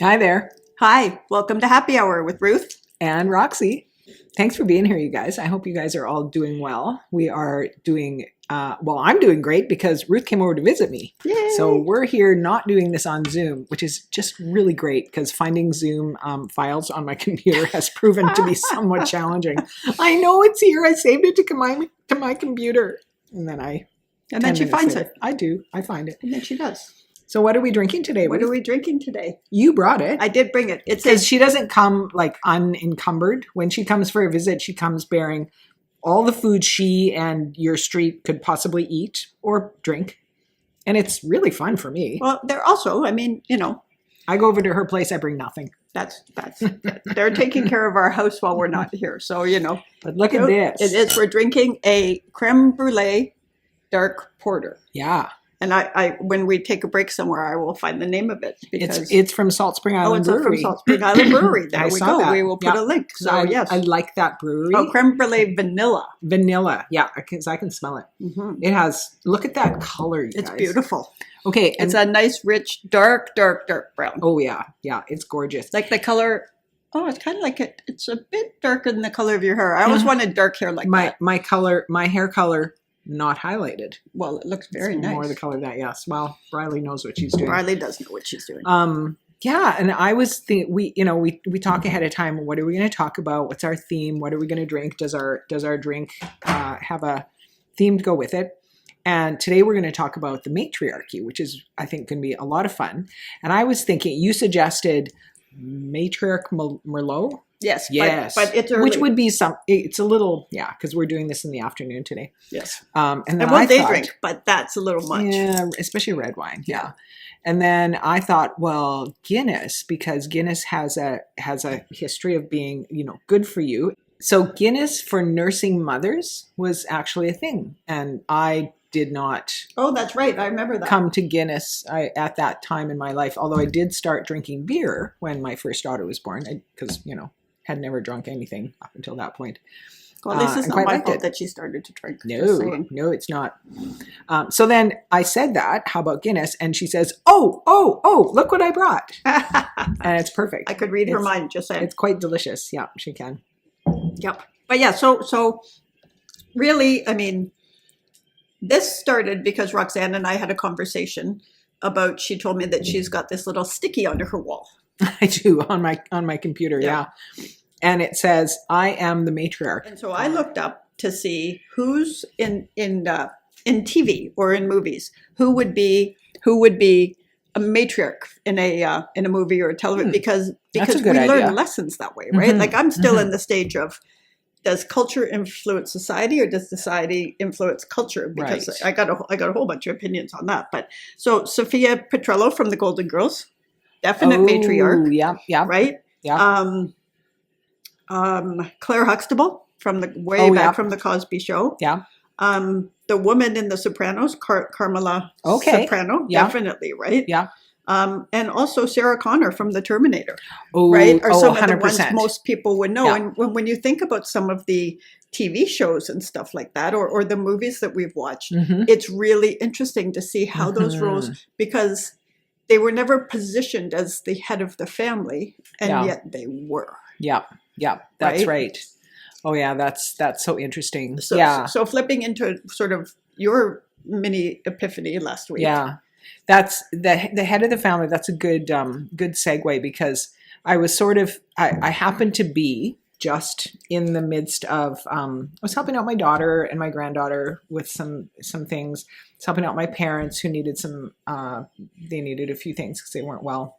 Hi there. Hi, welcome to Happy Hour with Ruth. And Roxy. Thanks for being here, you guys. I hope you guys are all doing well. We are doing, I'm doing great because Ruth came over to visit me. Yay. So we're here not doing this on Zoom, which is just really great because finding Zoom files on my computer has proven to be somewhat challenging. I know it's here. I saved it to my computer. And then she finds it. I do. I find it. And then she does. So what are we drinking today? What are we drinking today? You brought it. I did bring it. It Because says she doesn't come like unencumbered. When she comes for a visit, she comes bearing all the food she and your street could possibly eat or drink. And it's really fun for me. well, they're also, I go over to her place, I bring nothing. that's they're taking care of our house while we're not here. So, But look at this. It is. We're drinking a Crème Brûlée dark porter. Yeah. And I when we take a break somewhere, I will find the name of it. Because It's from Salt Spring Island it's Brewery. from Salt Spring Island Brewery. There I we saw go. that. We will put Yeah. a link. So, I, yes. I like that brewery. Oh, Crème Brûlée Vanilla. Vanilla. Yeah, because I can smell it. Mm-hmm. It has, look at that color, you It's guys. beautiful. Okay. It's a nice, rich, dark brown. Oh, yeah. Yeah, it's gorgeous. Like the color. Oh, it's kind of like it's a bit darker than the color of your hair. I always wanted dark hair like that. My hair color, not highlighted. Well, it looks very It's nice. more the color of that, yes. Well, Briley knows what she's doing. Riley does know what she's doing. Yeah, and I was thinking, we talk ahead of time. What are we going to talk about? What's our theme? What are we going to drink? Does our drink have a theme to go with it? And today we're going to talk about the Matriarchy, which is, I think, going to be a lot of fun. And I was thinking, you suggested Matriarch Merlot. Yes. Yes. But it's early. Which would be it's a little, because we're doing this in the afternoon today. Yes. And then And we'll I day thought, drink, but that's a little much. yeah, especially red wine. Yeah. And then I thought, well, Guinness, because Guinness has a history of being, good for you. So Guinness for nursing mothers was actually a thing. And I did not Oh, that's right. I remember that. come to Guinness at that time in my life, although I did start drinking beer when my first daughter was born, because, had never drunk anything up until that point. Well, this is and not quite my liked fault it. that she started to drink. Just saying. No, it's not. So then I said that, how about Guinness? And she says, oh, look what I brought. And it's perfect. I could read her mind, just saying. It's quite delicious. Yeah, she can. Yep. But yeah, so really, this started because Roxanne and I had a conversation about, she told me that she's got this little sticky under her wall. I do on my computer. Yeah. And it says, I am the matriarch. And so I looked up to see who's in TV or in movies, who would be a matriarch in a movie or a television, because That's a we good idea. learn lessons that way, right? Mhm. Like I'm still in the stage of, does culture influence society or does society influence culture? Because Right. I got a whole bunch of opinions on that. But so Sophia Petrello from the Golden Girls, definite matriarch, Yeah. right? Yeah. Claire Huxtable from the back from the Cosby Show. Yeah. The woman in The Sopranos, Carmela Okay. Soprano, Yeah. definitely, right? Yeah. And also Sarah Connor from The Terminator, Oh, right? Or some 100%. of the ones most people would know. Yeah. And when you think about some of the TV shows and stuff like that, or the movies that we've watched, Mhm. it's really interesting to see how those roles, because they were never positioned as the head of the family, and Yeah. yet they were. Yeah. That's Right? right. Oh yeah, that's so interesting. So, yeah. so flipping into sort of your mini epiphany last week. Yeah, that's the head of the family. That's a good segue, because I was I happened to be just in the midst of I was helping out my daughter and my granddaughter with some things. I was helping out my parents who needed they needed a few things because they weren't well,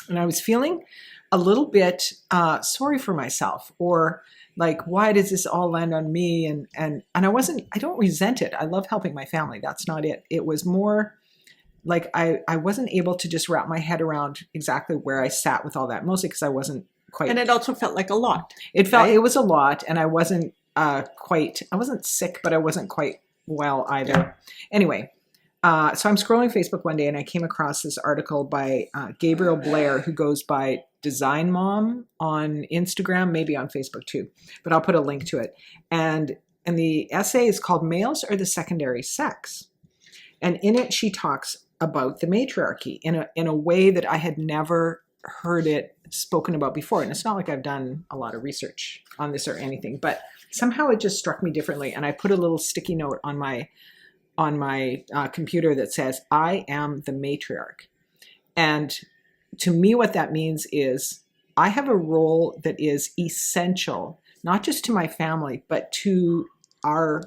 and I was feeling a little bit sorry for myself, or like, why does this all land on me? And I don't resent it. I love helping my family. That's not it. It was more like I wasn't able to just wrap my head around exactly where I sat with all that, mostly because I wasn't quite. And it also felt like a lot. It was a lot, and I wasn't I wasn't sick, but I wasn't quite well either. Yeah. Anyway, so I'm scrolling Facebook one day, and I came across this article by Gabriel Blair, who goes by Design Mom on Instagram, maybe on Facebook too, but I'll put a link to it. And the essay is called "Males Are the Secondary Sex," and in it she talks about the matriarchy in a way that I had never heard it spoken about before. And it's not like I've done a lot of research on this or anything, but somehow it just struck me differently. And I put a little sticky note on my computer that says, I am the matriarch. And to me, what that means is I have a role that is essential, not just to my family, but to our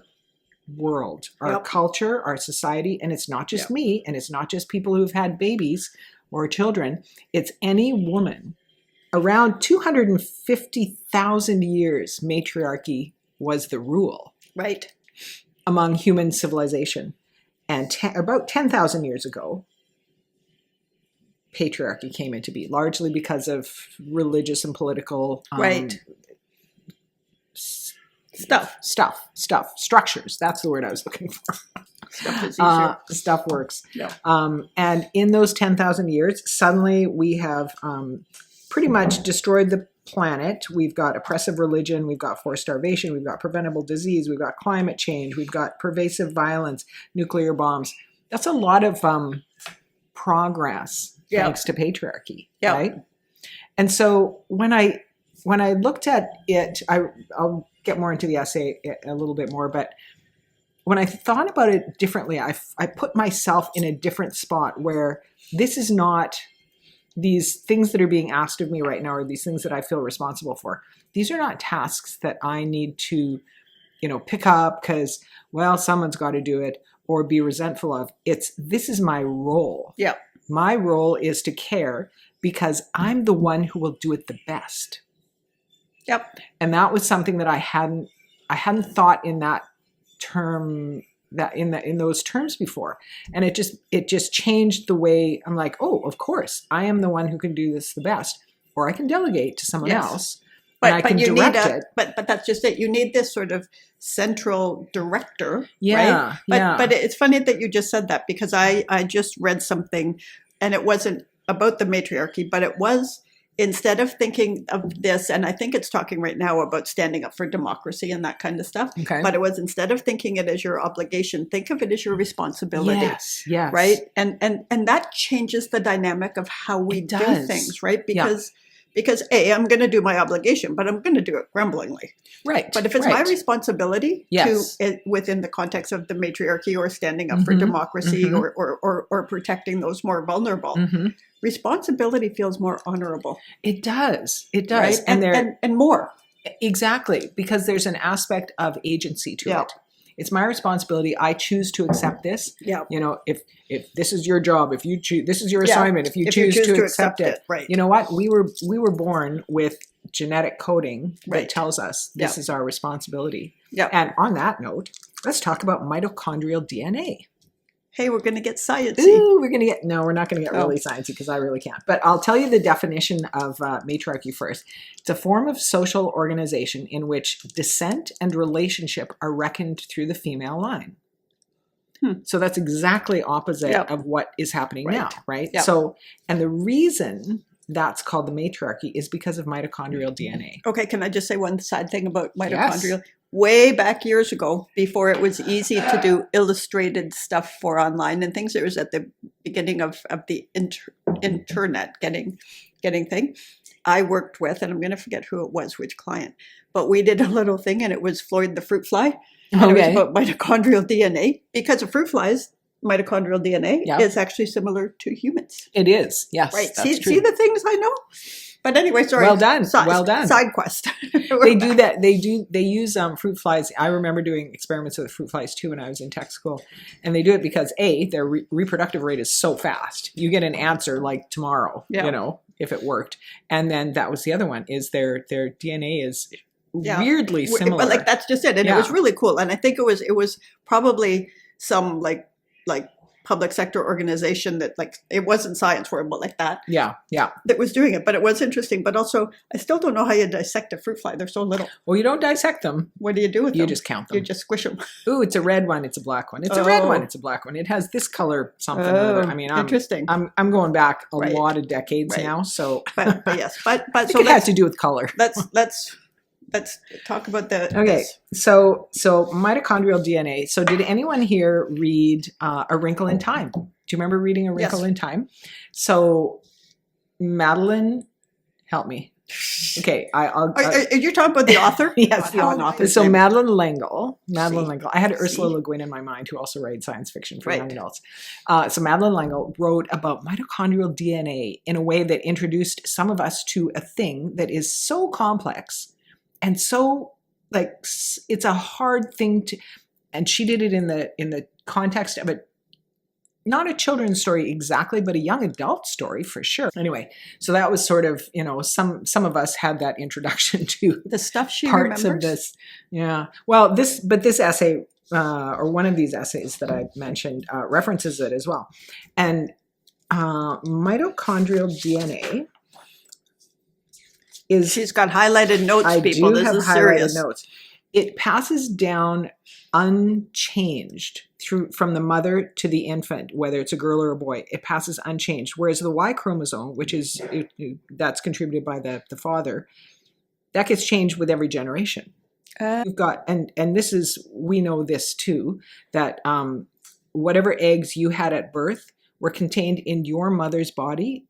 world, our culture, our society. And it's not just me, and it's not just people who've had babies or children. It's any woman. Around 250,000 years, matriarchy was the rule. Right. Among human civilization. And about 10,000 years ago, patriarchy came into being, largely because of religious and political structures. That's the word I was looking for. Stuff is easier. Stuff works. Yeah. And in those 10,000 years, suddenly we have pretty much destroyed the planet. We've got oppressive religion, we've got forced starvation, we've got preventable disease, we've got climate change, we've got pervasive violence, nuclear bombs. That's a lot of progress thanks to patriarchy, right? And so when I looked at it, I'll get more into the essay a little bit more, but when I thought about it differently, I put myself in a different spot where this is not these things that are being asked of me right now, or these things that I feel responsible for. These are not tasks that I need to, pick up because, well, someone's got to do it, or be resentful of. This is my role. Yeah. My role is to care because I'm the one who will do it the best. Yep. And that was something that I hadn't thought in that term, that in those terms before. And it just changed the way I'm like, oh, of course, I am the one who can do this the best, or I can delegate to someone else. And I can direct it. But that's just it. You need this sort of central director, right? But it's funny that you just said that, because I just read something, and it wasn't about the matriarchy, but it was, instead of thinking of this, and I think it's talking right now about standing up for democracy and that kind of stuff, but it was, instead of thinking it as your obligation, think of it as your responsibility. Yes. Right? And that changes the dynamic of how we do things, right? Because I'm going to do my obligation, but I'm going to do it grumblingly. Right. But if it's my responsibility within the context of the matriarchy, or standing up for democracy, or protecting those more vulnerable, responsibility feels more honorable. It does. It does. Right? And more. Exactly. Because there's an aspect of agency to it. It's my responsibility. I choose to accept this. Yeah. If this is your job, if you choose, this is your assignment. If you choose to accept it, right. You know what? We were born with genetic coding that tells us this is our responsibility. Yeah. And on that note, let's talk about mitochondrial DNA. Hey, we're going to get sciencey. Ooh, we're not going to get really sciencey, because I really can't. But I'll tell you the definition of matriarchy first. It's a form of social organization in which descent and relationship are reckoned through the female line. So that's exactly opposite of what is happening now, right? Yep. So, and the reason that's called the matriarchy is because of mitochondrial DNA. Okay, can I just say one side thing about mitochondrial? Yes. Way back years ago, before it was easy to do illustrated stuff for online and things, it was at the beginning of the internet getting thing. I worked with, and I'm going to forget who it was, which client, but we did a little thing, and it was Floyd the fruit fly. And it was about mitochondrial DNA, because a fruit fly's mitochondrial DNA is actually similar to humans. It is, yes. Right. See the things I know? But anyway, sorry. Well done. Well done. Side quest. They do that. They use fruit flies. I remember doing experiments with fruit flies too when I was in tech school, and they do it because their reproductive rate is so fast. You get an answer like tomorrow. If it worked, and then that was the other one, is their DNA is weirdly similar. But that's just it, and it was really cool. And I think it was probably some like public sector organization that, it wasn't science for it, but like that. Yeah. That was doing it. But it was interesting. But also, I still don't know how you dissect a fruit fly. They're so little. Well, you don't dissect them. What do you do with them? You just count them. You just squish them. Ooh, it's a red one. It's a black one. It's a red one. It's a black one. It has this color something or other. I mean, interesting. I'm going back a lot of decades now. So, but yes, but so it has to do with color. Let's talk about the. Okay, so mitochondrial DNA. So did anyone here read A Wrinkle in Time? Do you remember reading A Wrinkle in Time? So Madeline, help me. Okay, I'll Are you talking about the author? yes, the author. So name? Madeline L'Engle. Madeline See. L'Engle. I had Ursula See. Le Guin in my mind, who also writes science fiction for Right. young adults. So Madeline L'Engle wrote about mitochondrial DNA in a way that introduced some of us to a thing that is so complex and so like it's a hard thing to. And she did it in the context of it. Not a children's story exactly, but a young adult story for sure. Anyway, so that was sort of, some of us had that introduction to The stuff she parts remembers. of this. Yeah. Well, this essay, or one of these essays that I mentioned, references it as well. And mitochondrial DNA is. She's got highlighted notes, I people. do This have is highlighted serious. notes. It passes down unchanged from the mother to the infant, whether it's a girl or a boy. It passes unchanged. Whereas the Y chromosome, which is that's contributed by the father, that gets changed with every generation. You've got and this is, we know this too, that whatever eggs you had at birth were contained in your mother's body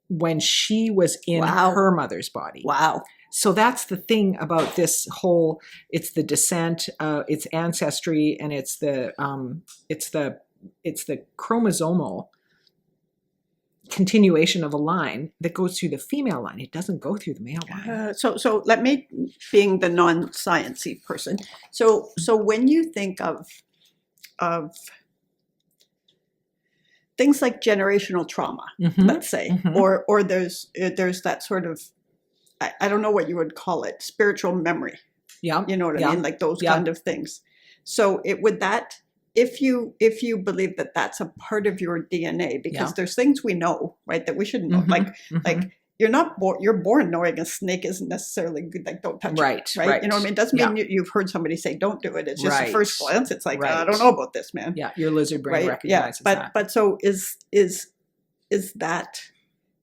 when she was in Wow. her mother's body. Wow. So that's the thing about this whole, it's the descent, it's ancestry, and it's the chromosomal continuation of a line that goes through the female line. It doesn't go through the male line. So let me, being the non-sciencey person, so when you think of things like generational trauma, Mhm. let's say, Mhm. or there's that sort of, I don't know what you would call it, spiritual memory. Yeah. You know what Yeah. I mean? Like those Yeah. kind of things. So if you believe that that's a part of your DNA, because Yeah. there's things we know, right, that we shouldn't know. Mhm. Like you're born knowing a snake isn't necessarily good. Like, don't touch Right, it. Right. right. You know what I mean? It doesn't mean you've heard somebody say don't do it. It's just Right. the first glance. It's like, I Right. don't know about this, man. Yeah, your lizard brain Right. Yeah. recognizes that. But so is that,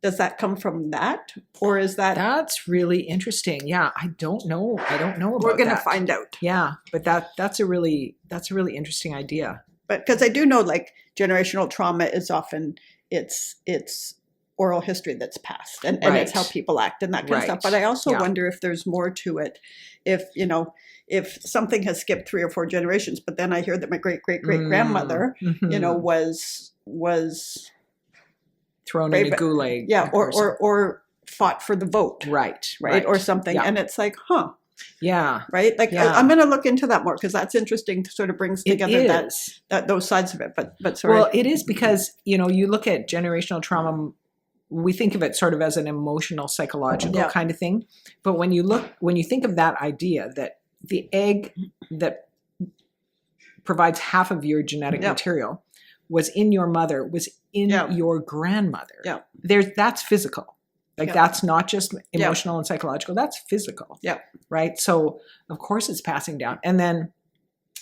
does that come from that, or is that That's really interesting. Yeah, I don't know. About we're going to that. find out? Yeah, but that's a really interesting idea. But because I do know, like, generational trauma is often it's oral history that's passed, and it's how Right. people act and that kind of stuff. Right. But I also Yeah. wonder if there's more to it. If something has skipped 3 or 4 generations, but then I hear that my great grandmother, Mhm. was thrown Right, in a but- gulag. yeah, or or fought for the vote, right, or something, Yeah. and it's like, Yeah, right? Like, Yeah. I'm going to look into that more, because that's interesting. To sort of brings together it that is. those sides of it. But sorry. Well, it is because you look at generational trauma. We think of it sort of as an emotional, psychological Yeah. kind of thing. But when you think of that idea that the egg that provides half of your genetic Yeah. material was in your mother, was in Yeah. your grandmother. Yeah. That's physical. Like Yeah. that's not just emotional and psychological, that's physical. Yeah. Right. So of course it's passing down. And then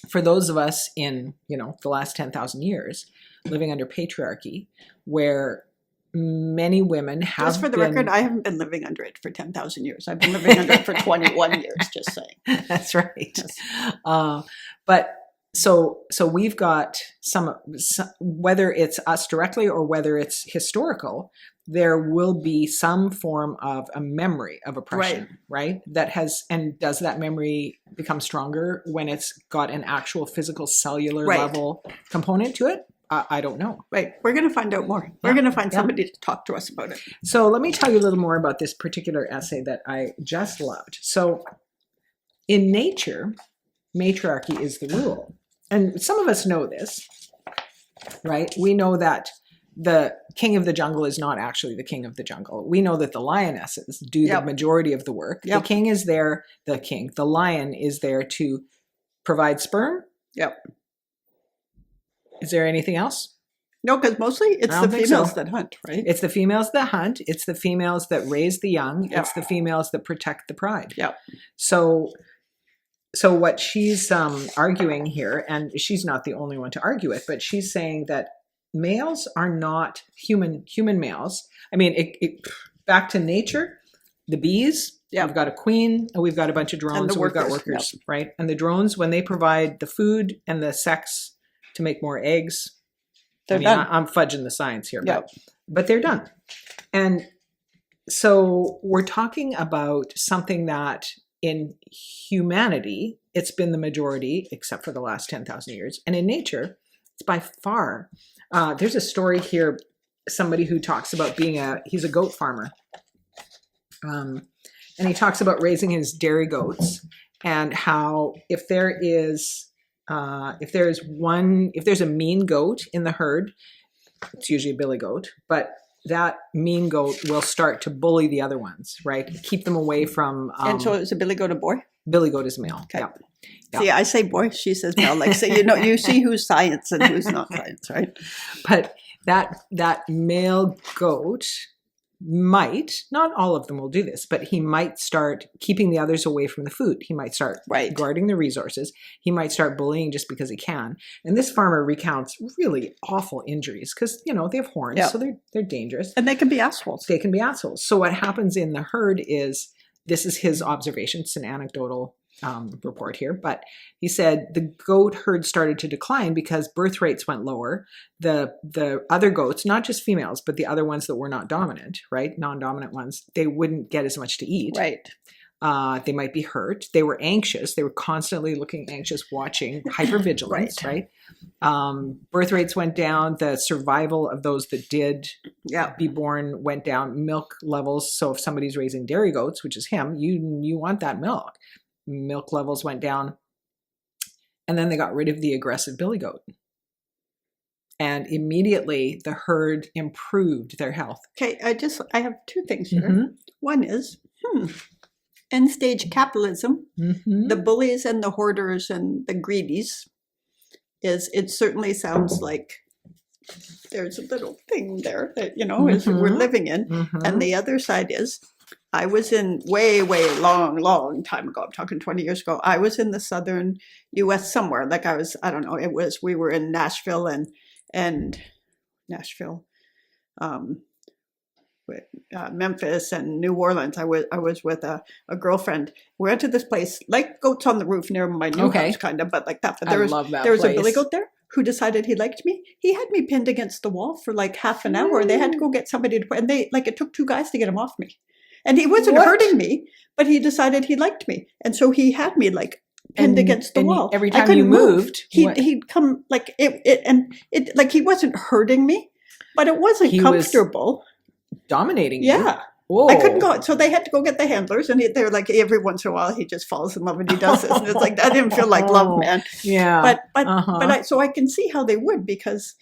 for those of us in, the last 10,000 years living under patriarchy, where many women have Just for the been, record, I haven't been living under it for 10,000 years. I've been living under it for 21 years, just saying. That's right. Yes. But so we've got some, whether it's us directly or whether it's historical, there will be some form of a memory of oppression, right? That has, and does that memory become stronger when it's got an actual physical cellular Right. level component to it? I don't know. Right. We're going to find out more. We're Yeah. going to find Yeah. somebody to talk to us about it. So let me tell you a little more about this particular essay that I just loved. So in nature, matriarchy is the rule. And some of us know this, right? We know that the king of the jungle is not actually the king of the jungle. We know that the lionesses do Yep. the majority of the work. Yep. The king is there, the lion is there to provide sperm. Yep. Is there anything else? No, because mostly it's I the don't think females so. that hunt, right? It's the females that hunt. It's the females that raise the young. Yep. It's the females that protect the pride. Yep. So what she's arguing here, and she's not the only one to argue it, but she's saying that males are not human males. I mean, back to nature, the bees. Yep. We've got a queen, and we've got a bunch of drones, And the and we've got workers, workers, right? And the drones, when they provide the food and the sex to make more eggs, They're I mean, done. I'm fudging the science here, Yep. but they're done. And So we're talking about something that in humanity, it's been the majority, except for the last 10,000 years. And in nature, it's by far. There's a story here, somebody who talks about he's a goat farmer. And he talks about raising his dairy goats and how if there's a mean goat in the herd, it's usually a billy goat, but that mean goat will start to bully the other ones, right? Keep them away from. And so is a billy goat a boy? Billy goat is male. Okay. Yeah. See, I say boy, she says male. Like, so you see who's science and who's not science, right? But that male goat might, not all of them will do this, but he might start keeping the others away from the food. He might start guarding the resources. He might start bullying just because he can. And this farmer recounts really awful injuries because, they have horns, so they're dangerous. And they can be assholes. They can be assholes. So what happens in the herd is, this is his observation. It's an anecdotal report here, but he said the goat herd started to decline because birth rates went lower. The other goats, not just females, but the other ones that were not dominant, right? Non-dominant ones, they wouldn't get as much to eat. Right. They might be hurt. They were anxious. They were constantly looking anxious, watching, hypervigilance, right? Birth rates went down. The survival of those that did be born went down. Milk levels. So if somebody's raising dairy goats, which is him, you want that milk. Milk levels went down. And then they got rid of the aggressive billy goat. And immediately the herd improved their health. Okay, I have two things here. Mm-hmm. One is, end stage capitalism, the bullies and the hoarders and the greedies, it certainly sounds like there's a little thing there that, is we're living in. And the other side is, I was in way long time ago, I'm talking 20 years ago, I was in the southern US somewhere, like we were in Nashville and Memphis and New Orleans. I was with a girlfriend. We went to this place, like Goats on the Roof near my new house, kind of, but like that. But there was a billy goat there who decided he liked me. He had me pinned against the wall for like half an hour. They had to go get somebody and it took two guys to get him off me. And he wasn't hurting me, but he decided he liked me. And so he had me like pinned against the wall. Every time you moved, he'd come like it like he wasn't hurting me, but it wasn't comfortable. Dominating you. Yeah. Whoa. I couldn't go. So they had to go get the handlers, and they're like, every once in a while he just falls in love and he does this. And it's like, that didn't feel like love, man. Yeah. But so I can see how they would, because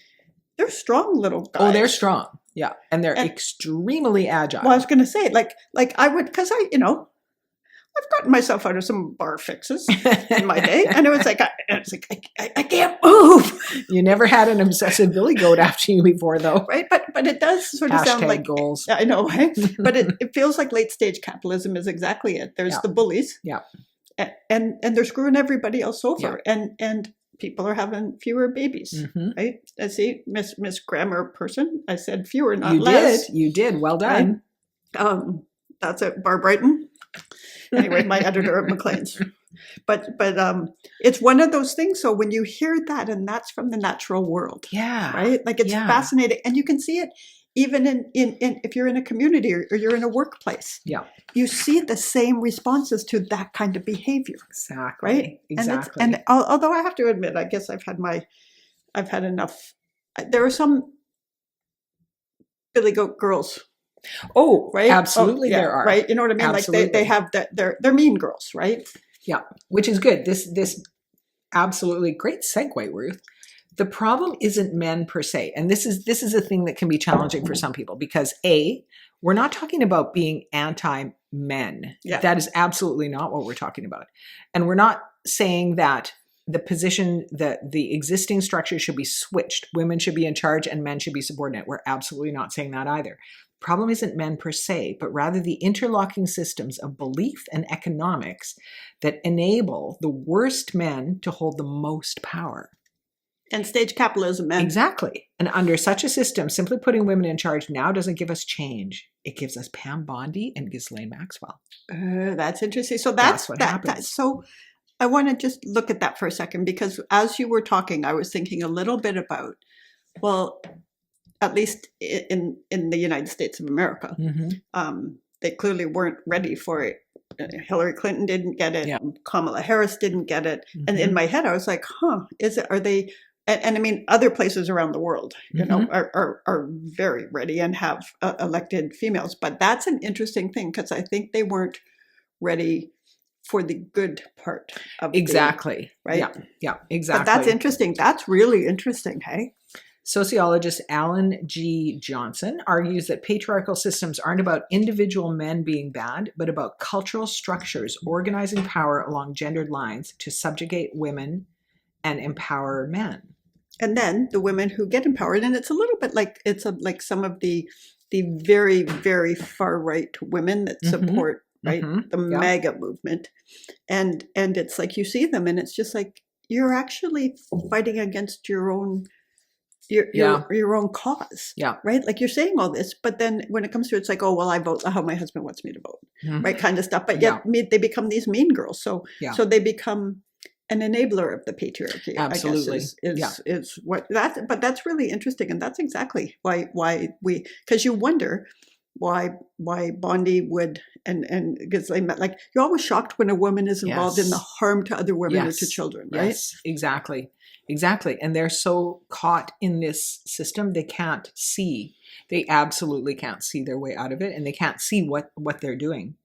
they're strong little guys. Oh, they're strong. Yeah. And they're extremely agile. Well, I was going to say, like I would, because I've gotten myself out of some bar fixes in my day, and it was like I can't move. You never had an obsessive billy goat after you before, though, right? But it does sort of sound like goals. I know, right? But it feels like late stage capitalism is exactly it. There's the bullies, and they're screwing everybody else over, and people are having fewer babies, right? I see, Miss Grammar person. I said fewer, not less. You did. Well done. Right? That's it, Barb Brighton. Anyway, my editor at Maclean's. But it's one of those things. So when you hear that, and that's from the natural world, right? Like it's fascinating, and you can see it even in if you're in a community or you're in a workplace. Yeah, you see the same responses to that kind of behavior. Exactly. Right. Exactly. And although I have to admit, I guess I've had enough. There are some billy goat girls. Oh, right. Absolutely, there are. Right. You know what I mean? Absolutely. Like they have that. They're mean girls, right? Yeah, which is good. This absolutely great segue, Ruth. The problem isn't men per se, and this is a thing that can be challenging for some people because we're not talking about being anti-men. Yeah. That is absolutely not what we're talking about, and we're not saying that the position that the existing structure should be switched. Women should be in charge and men should be subordinate. We're absolutely not saying that either. Problem isn't men per se, but rather the interlocking systems of belief and economics that enable the worst men to hold the most power. And stage capitalism, man. Exactly. And under such a system, simply putting women in charge now doesn't give us change. It gives us Pam Bondi and Ghislaine Maxwell. That's interesting. So that's what happens. So I want to just look at that for a second, because as you were talking, I was thinking a little bit about, well, at least in the United States of America. They clearly weren't ready for it. Hillary Clinton didn't get it. Yeah. Kamala Harris didn't get it. And in my head, I was like, are they? And I mean, other places around the world, you know, are very ready and have elected females. But that's an interesting thing because I think they weren't ready for the good part of exactly. right? Yeah, exactly. But that's interesting. That's really interesting, hey? Sociologist Alan G. Johnson argues that patriarchal systems aren't about individual men being bad, but about cultural structures organizing power along gendered lines to subjugate women and empower men. And then the women who get empowered, and it's a little bit like like some of the very, very far right women that support the MAGA movement, and it's like you see them, and it's just like you're actually fighting against your own own cause, right? Like you're saying all this, but then when it comes to it, it's like, oh well, I vote how my husband wants me to vote, right? Kind of stuff. But yet they become these mean girls, so they become an enabler of the patriarchy. Absolutely, I guess is what that. But that's really interesting, and that's exactly why we, because you wonder why Bondi would and because they met, like you're always shocked when a woman is involved in the harm to other women or to children, right? Yes, exactly. And they're so caught in this system, they can't see. They absolutely can't see their way out of it, and they can't see what they're doing.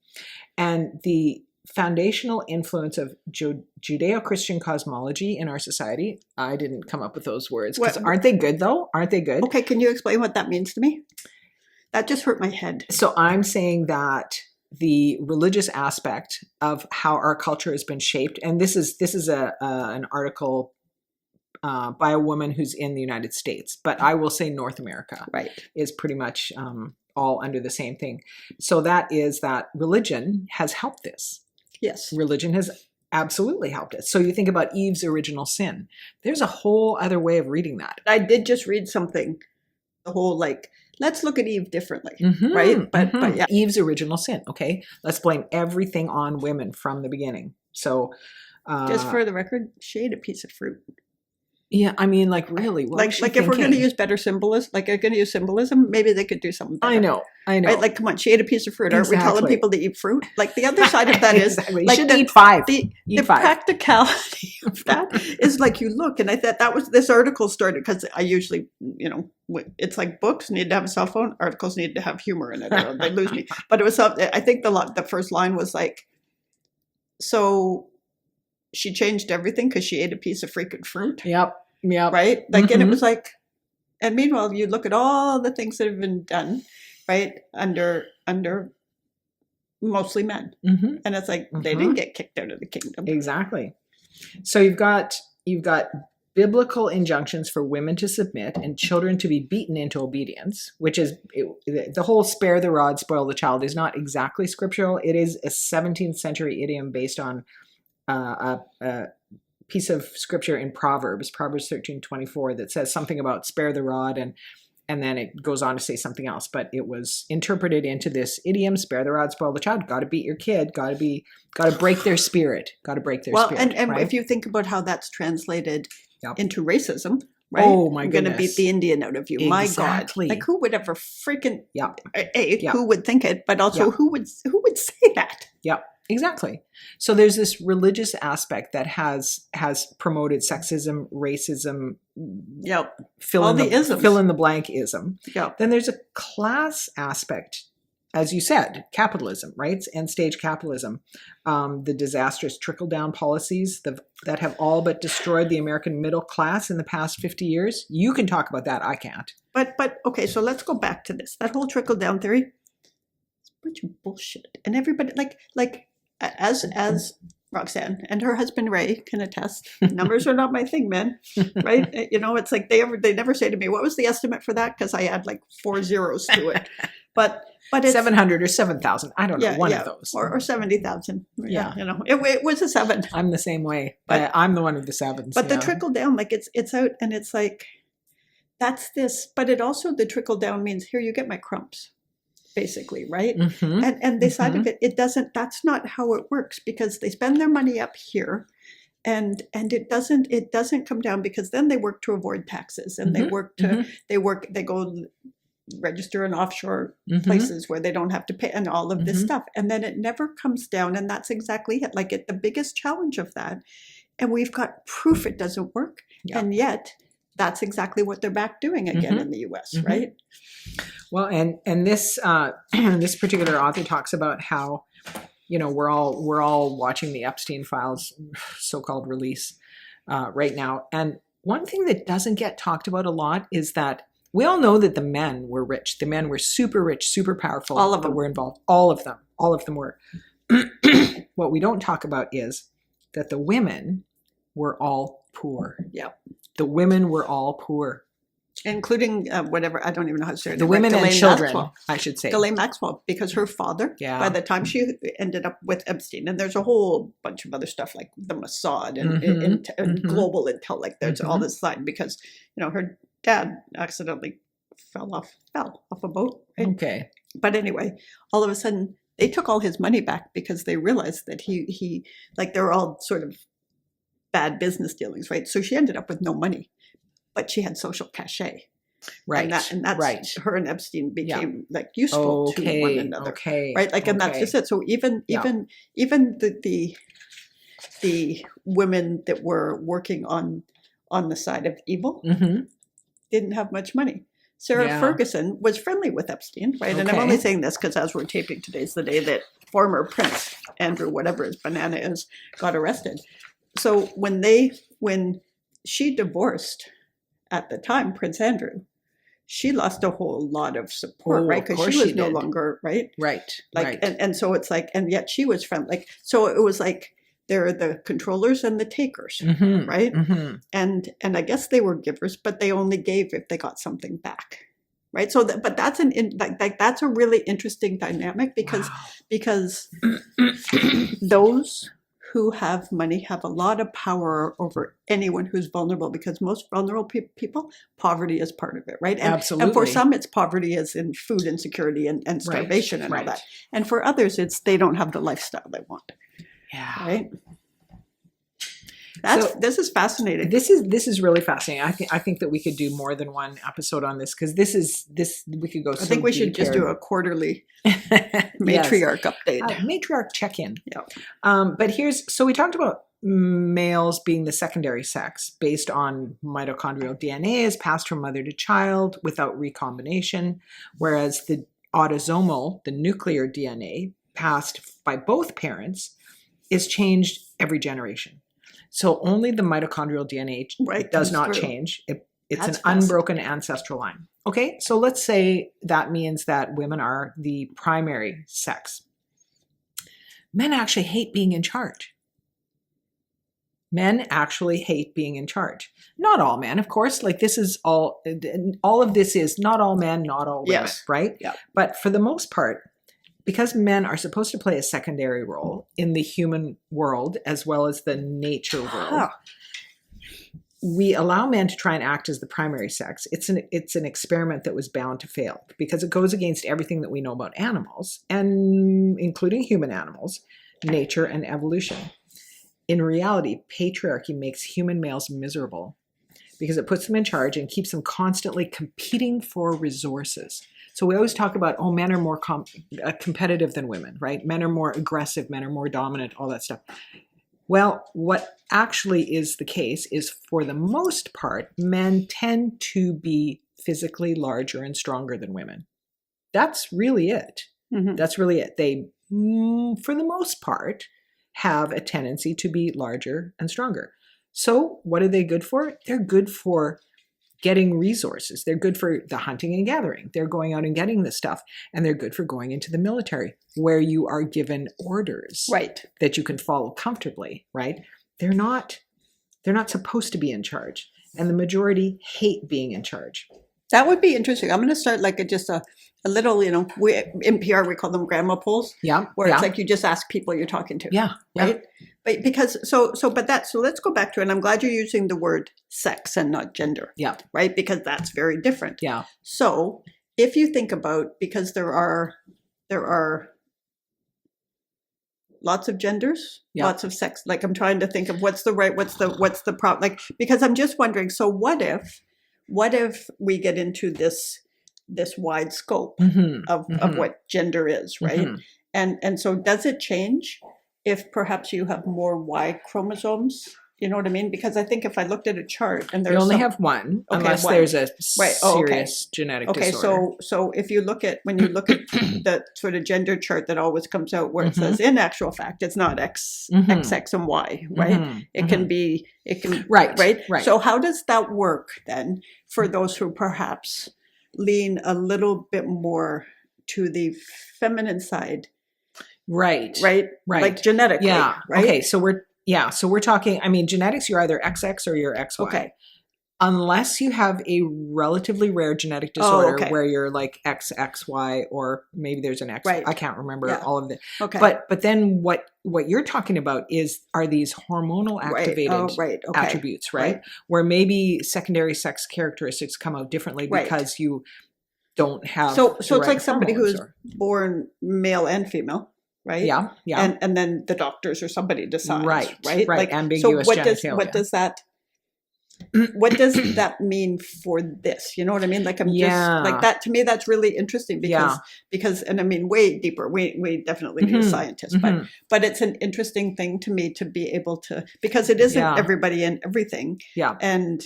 And the foundational influence of Judeo-Christian cosmology in our society, I didn't come up with those words. Aren't they good, though? Aren't they good? Okay, can you explain what that means to me? That just hurt my head. So I'm saying that the religious aspect of how our culture has been shaped, and this is an article by a woman who's in the United States, but I will say North America is pretty much all under the same thing. So that is that religion has helped this. Yes. Religion has absolutely helped it. So you think about Eve's original sin. There's a whole other way of reading that. I did just read something, the whole like, let's look at Eve differently, right? But yeah. Eve's original sin, okay? Let's blame everything on women from the beginning. So just for the record, she ate a piece of fruit. Yeah, I mean, like really, what was she if we're going to use better symbolism, like I'm going to use symbolism, maybe they could do something better. I know. Right? Like, come on, she ate a piece of fruit. Are we telling people to eat fruit? Like the other side of that is, like, you should eat five. The practicality of that is like you look, and I thought that was this article started because I usually, it's like books need to have a cell phone, articles need to have humor in it, or they lose me. But it was, I think the first line was like, so she changed everything because she ate a piece of freaking fruit. Yep. Right? Like, and it was like, and meanwhile, you look at all the things that have been done, right, under mostly men. And it's like, they didn't get kicked out of the kingdom. Exactly. So you've got biblical injunctions for women to submit and children to be beaten into obedience, which is the whole spare the rod, spoil the child is not exactly scriptural. It is a 17th century idiom based on a piece of scripture in Proverbs 13:24 that says something about spare the rod, and then it goes on to say something else, but it was interpreted into this idiom: spare the rod, spoil the child. Got to beat your kid. Got to break their spirit. Got to break their spirit. And right? If you think about how that's translated into racism, right? Oh my goodness, I'm going to beat the Indian out of you. Exactly. My God, like who would ever freaking who would think it, but also who would say that? Yep. Exactly. So there's this religious aspect that has promoted sexism, racism, fill in the blank ism. Yep. Then there's a class aspect, as you said, capitalism, right? End stage capitalism, the disastrous trickle down policies that have all but destroyed the American middle class in the past 50 years. You can talk about that. I can't. But okay, so let's go back to this. That whole trickle down theory. It's a bunch of bullshit, and everybody like. As Roxanne and her husband Ray can attest, numbers are not my thing, man. Right? It's like they never say to me, "What was the estimate for that?" Because I add like 4 zeros to it. But it's 700 or 7,000. I don't know, one of those, or 70,000. Yeah, it was a 7. I'm the same way, but I'm the one with the 7s. But the trickle down, like it's out, and it's like that's this. But it also the trickle down means here you get my crumbs. Basically, right? And the side of it doesn't, that's not how it works, because they spend their money up here and it doesn't come down, because then they work to avoid taxes, and they work to they go register in offshore places where they don't have to pay, and all of this stuff, and then it never comes down. And that's exactly it. Like, the biggest challenge of that, and we've got proof it doesn't work, and yet that's exactly what they're back doing again in the US, right? Well, and this this particular author talks about how, you know, we're all watching the Epstein files so-called release right now, and one thing that doesn't get talked about a lot is that we all know that the men were rich. The men were super rich, super powerful. All of them were involved. All of them were. What we don't talk about is that the women were all poor. Yeah. The women were all poor. Including whatever, I don't even know how to say it. The women and children, Maxwell. I should say. Ghislaine Maxwell, because her father, by the time she ended up with Epstein, and there's a whole bunch of other stuff like the Mossad and global intel, like there's all this side, because, you know, her dad accidentally fell off a boat. Right? Okay. But anyway, all of a sudden they took all his money back because they realized that he like, they're all sort of bad business dealings, right? So she ended up with no money, but she had social cachet. Right. And that's her and Epstein became like useful to one another. Okay. Right. Like, and that's just it. So even the women that were working on the side of evil didn't have much money. Sarah Ferguson was friendly with Epstein, right? And I'm only saying this because as we're taping, today's the day that former Prince Andrew, whatever his banana is, got arrested. So when she divorced at the time, Prince Andrew, she lost a whole lot of support, right? Because she was no longer, right? Right. Like, right. And so it's like, and yet she was friendly. Like, so it was like, there are the controllers and the takers, right? And I guess they were givers, but they only gave if they got something back, right? So, but that's that's a really interesting dynamic, because those who have money have a lot of power over anyone who's vulnerable, because most vulnerable people, poverty is part of it, right? And, Absolutely. And for some, it's poverty as in food insecurity and starvation and all that. And for others, it's they don't have the lifestyle they want. Yeah. Right. This is fascinating. This is really fascinating. I think that we could do more than one episode on this, because we could go. I think we should just do a quarterly matriarch update. Matriarch check-in. Yeah. But so we talked about males being the secondary sex based on mitochondrial DNA is passed from mother to child without recombination, whereas the autosomal, the nuclear DNA passed by both parents, is changed every generation. So only the mitochondrial DNA does not change. It's an unbroken ancestral line. Okay, so let's say that means that women are the primary sex. Men actually hate being in charge. Men actually hate being in charge. Not all men, of course. Like, this is all of this is not all men, not all women, right? Yeah. But for the most part, because men are supposed to play a secondary role in the human world as well as the nature world, we allow men to try and act as the primary sex. It's an experiment that was bound to fail, because it goes against everything that we know about animals, and including human animals, nature, and evolution. In reality, patriarchy makes human males miserable because it puts them in charge and keeps them constantly competing for resources. So we always talk about, men are more competitive than women, right? Men are more aggressive, men are more dominant, all that stuff. Well, what actually is the case is, for the most part, men tend to be physically larger and stronger than women. That's really it. That's really it. They, for the most part, have a tendency to be larger and stronger. So what are they good for? They're good for getting resources. They're good for the hunting and gathering. They're going out and getting this stuff. And they're good for going into the military, where you are given orders that you can follow comfortably, right? They're not supposed to be in charge. And the majority hate being in charge. That would be interesting. I'm going to start like a little, in PR, we call them grandma polls. Yeah. Where it's like you just ask people you're talking to. Yeah. Right. But because, so let's go back to it. And I'm glad you're using the word sex and not gender. Yeah. Right. Because that's very different. Yeah. So if you think about, because there are lots of genders, Yeah. lots of sex. Like I'm trying to think of what's the problem? Like, because I'm just wondering, so what if we get into this wide scope of what gender is, right? And so does it change if perhaps you have more Y chromosomes? You know what I mean? Because I think if I looked at a chart and there's You only have one, unless one. there's a Right. Oh, okay. serious genetic disorder. So if you look at the sort of gender chart that always comes out where it says in actual fact it's not X, XX and Y, right? It can right. So how does that work then for those who perhaps lean a little bit more to the feminine side? Right. Like genetically. Yeah. Right. Okay. So we're talking, I mean, genetics, you're either XX or you're XY. Okay. Unless you have a relatively rare genetic disorder where you're like XXY, or maybe there's an X. Right. I can't remember all of it. Okay. But then what you're talking about are these hormonal activated attributes, right? Where maybe secondary sex characteristics come out differently because you don't have. So it's like somebody who is born male and female. Right. Yeah. Yeah. And then the doctors or somebody decides. Right. Like ambiguous genitalia. So what does that mean for this? You know what I mean? Like just like that. To me, that's really interesting because and I mean way deeper. We definitely need a scientist, but it's an interesting thing to me to be able to, because it isn't everybody and everything. Yeah. And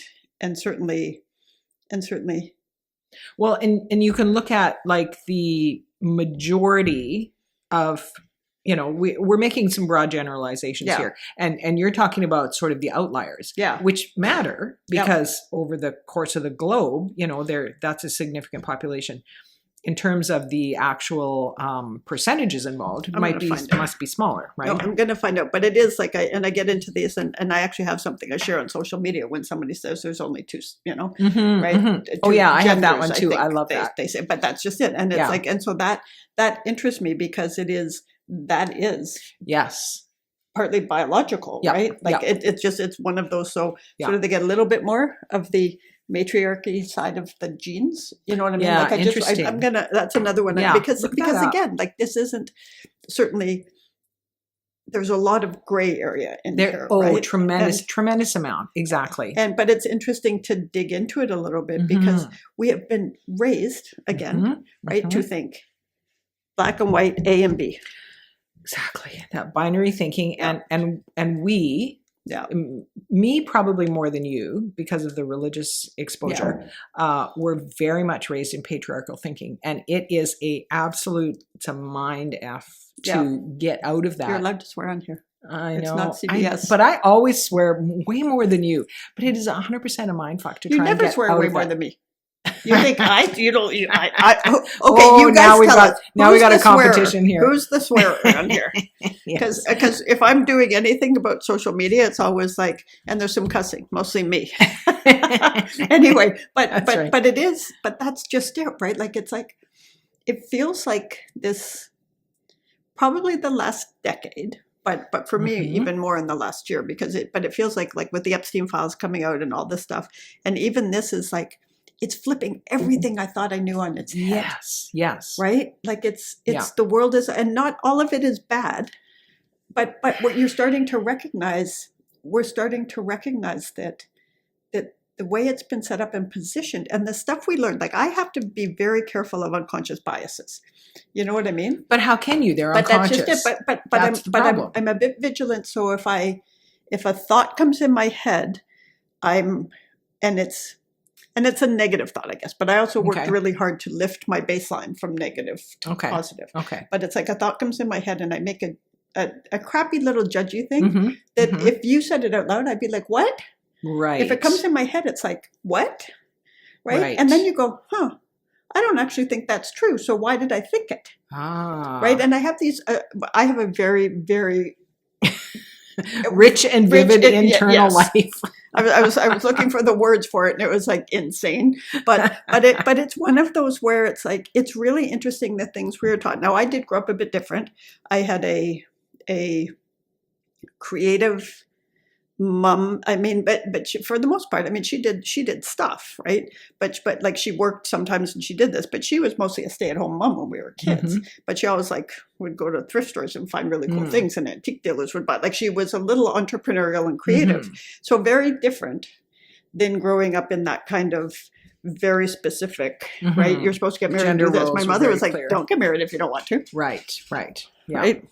certainly. Well, and you can look at like the majority of, we're making some broad generalizations here, and you're talking about sort of the outliers, which matter because over the course of the globe, that's a significant population. In terms of the actual percentages involved, must be smaller, right? No, I'm going to find out, but it is like I get into these, and I actually have something I share on social media when somebody says there's only two, right? Oh yeah, I have that one too. I love that. They say, but that's just it, and it's like, and so that interests me because that is partly biological, right? Like it's one of those. So sort of they get a little bit more of the matriarchy side of the genes, you know what I mean? Yeah, like I'm gonna, that's another one, because again, like this isn't certainly, there's a lot of gray area in there. Oh, right? tremendous amount. Exactly. But it's interesting to dig into it a little bit because we have been raised again, right, to think black and white, A and B. Exactly. That binary thinking, and we, me probably more than you because of the religious exposure, we're very much raised in patriarchal thinking, and it is it's a mind F to get out of that. You're allowed to swear on here. I know. It's not CBS. But I always swear way more than you. But it is 100% a mind fuck to try and get out of that. You never swear way more than me. You think you don't? Okay, oh, you guys now we got a competition here. Who's the swearer around here? Because if I'm doing anything about social media, it's always like, and there's some cussing, mostly me. Anyway, but it is, but that's just it, right? Like it's like, it feels like this, probably the last decade. But for me, even more in the last year, because it feels like with the Epstein files coming out and all this stuff, and even this is like, it's flipping everything I thought I knew on its head. Yes. Right? Like it's the world is, and not all of it is bad, but what you're starting to recognize, we're starting to recognize that the way it's been set up and positioned, and the stuff we learned, like I have to be very careful of unconscious biases. You know what I mean? But how can you? They're unconscious. That's just it. I'm a bit vigilant. So if a thought comes in my head, and it's a negative thought, I guess. But I also worked really hard to lift my baseline from negative to positive. Okay. But it's like a thought comes in my head and I make a crappy little judgy thing that if you said it out loud, I'd be like, what? Right. If it comes in my head, it's like, what? Right? And then you go, I don't actually think that's true. So why did I think it? Right? And I have I have a very, very rich and vivid internal life. I was looking for the words for it, and it was like insane. But it's one of those where it's like, it's really interesting the things we were taught. Now I did grow up a bit different. I had a creative mom. I mean, but she, for the most part, I mean, she did stuff, right? But like she worked sometimes and she did this, but she was mostly a stay-at-home mom when we were kids. But she always like would go to thrift stores and find really cool things, and antique dealers would buy. Like she was a little entrepreneurial and creative, so very different than growing up in that kind of very specific, right? You're supposed to get married and do this. My mother was like, clear. Don't get married if you don't want to. Right. Yeah. Right?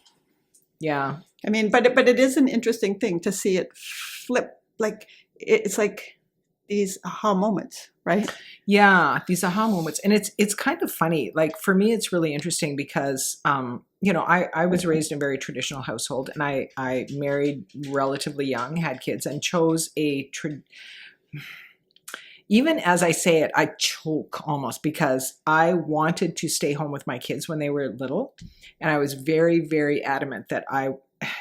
Yeah. I mean, but it is an interesting thing to see it flip. Like, it's like these aha moments, right? Yeah, these aha moments. And it's kind of funny. Like, for me, it's really interesting because, I was raised in a very traditional household, and I married relatively young, had kids, and chose even as I say it, I choke almost because I wanted to stay home with my kids when they were little. And I was very, very adamant that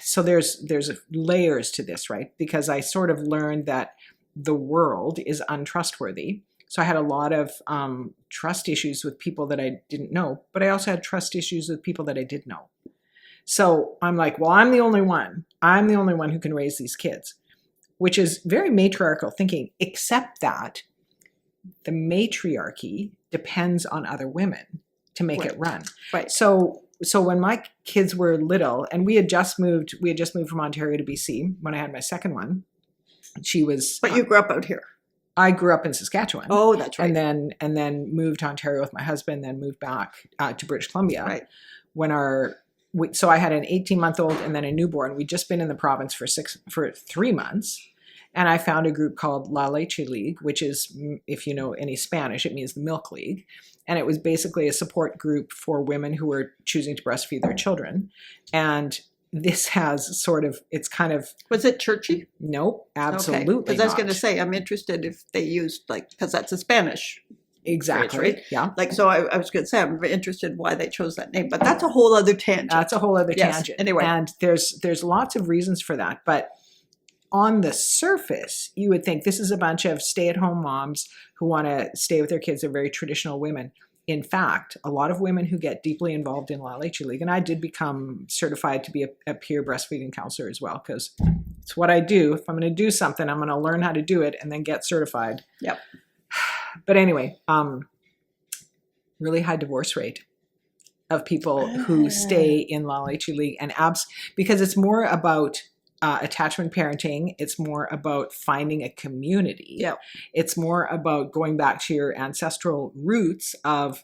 so there's layers to this, right? Because I sort of learned that the world is untrustworthy. So I had a lot of trust issues with people that I didn't know, but I also had trust issues with people that I did know. So I'm like, well, I'm the only one. I'm the only one who can raise these kids, which is very matriarchal thinking, except that the matriarchy depends on other women to make it run. Right. So when my kids were little, and we had just moved from Ontario to BC when I had my second one. She was. But you grew up out here. I grew up in Saskatchewan. Oh, that's right. And then moved to Ontario with my husband. Then moved back to British Columbia. Right. So I had an 18-month-old and then a newborn. We'd just been in the province for 3 months. And I found a group called La Leche League, which is, if you know any Spanish, it means the Milk League. And it was basically a support group for women who were choosing to breastfeed their children. And this has sort of, it's kind of... Was it churchy? Nope, absolutely not. Because I was going to say, I'm interested if they used, like, because that's a Spanish exactly phrase, right? Yeah. Like, so I was going to say, I'm interested why they chose that name, but that's a whole other tangent. That's a whole other tangent. Anyway. And there's lots of reasons for that. But on the surface, you would think this is a bunch of stay-at-home moms who want to stay with their kids. They're very traditional women. In fact, a lot of women who get deeply involved in La Leche League, and I did become certified to be a peer breastfeeding counselor as well, because it's what I do. If I'm going to do something, I'm going to learn how to do it and then get certified. Yep. But anyway, really high divorce rate of people who stay in La Leche League, and because it's more about attachment parenting. It's more about finding a community. Yeah. It's more about going back to your ancestral roots of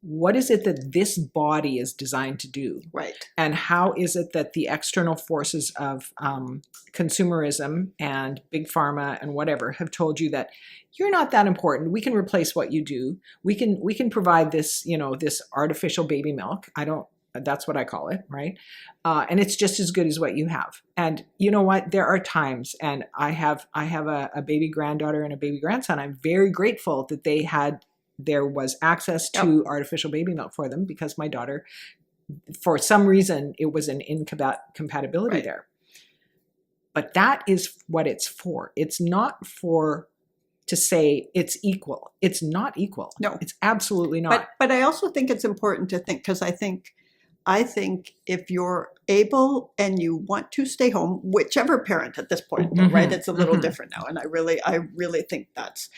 what is it that this body is designed to do? Right. And how is it that the external forces of consumerism and big pharma and whatever have told you that you're not that important. We can replace what you do. We can provide this, this artificial baby milk. That's what I call it, right? And it's just as good as what you have. And you know what? There are times, and I have a baby granddaughter and a baby grandson. I'm very grateful that there was access to artificial baby milk for them, because my daughter, for some reason, it was an incompatibility there. But that is what it's for. It's not to say it's equal. It's not equal. No, it's absolutely not. But I also think it's important to think, because I think if you're able and you want to stay home, whichever parent at this point, right? It's a little different now. And I really think that's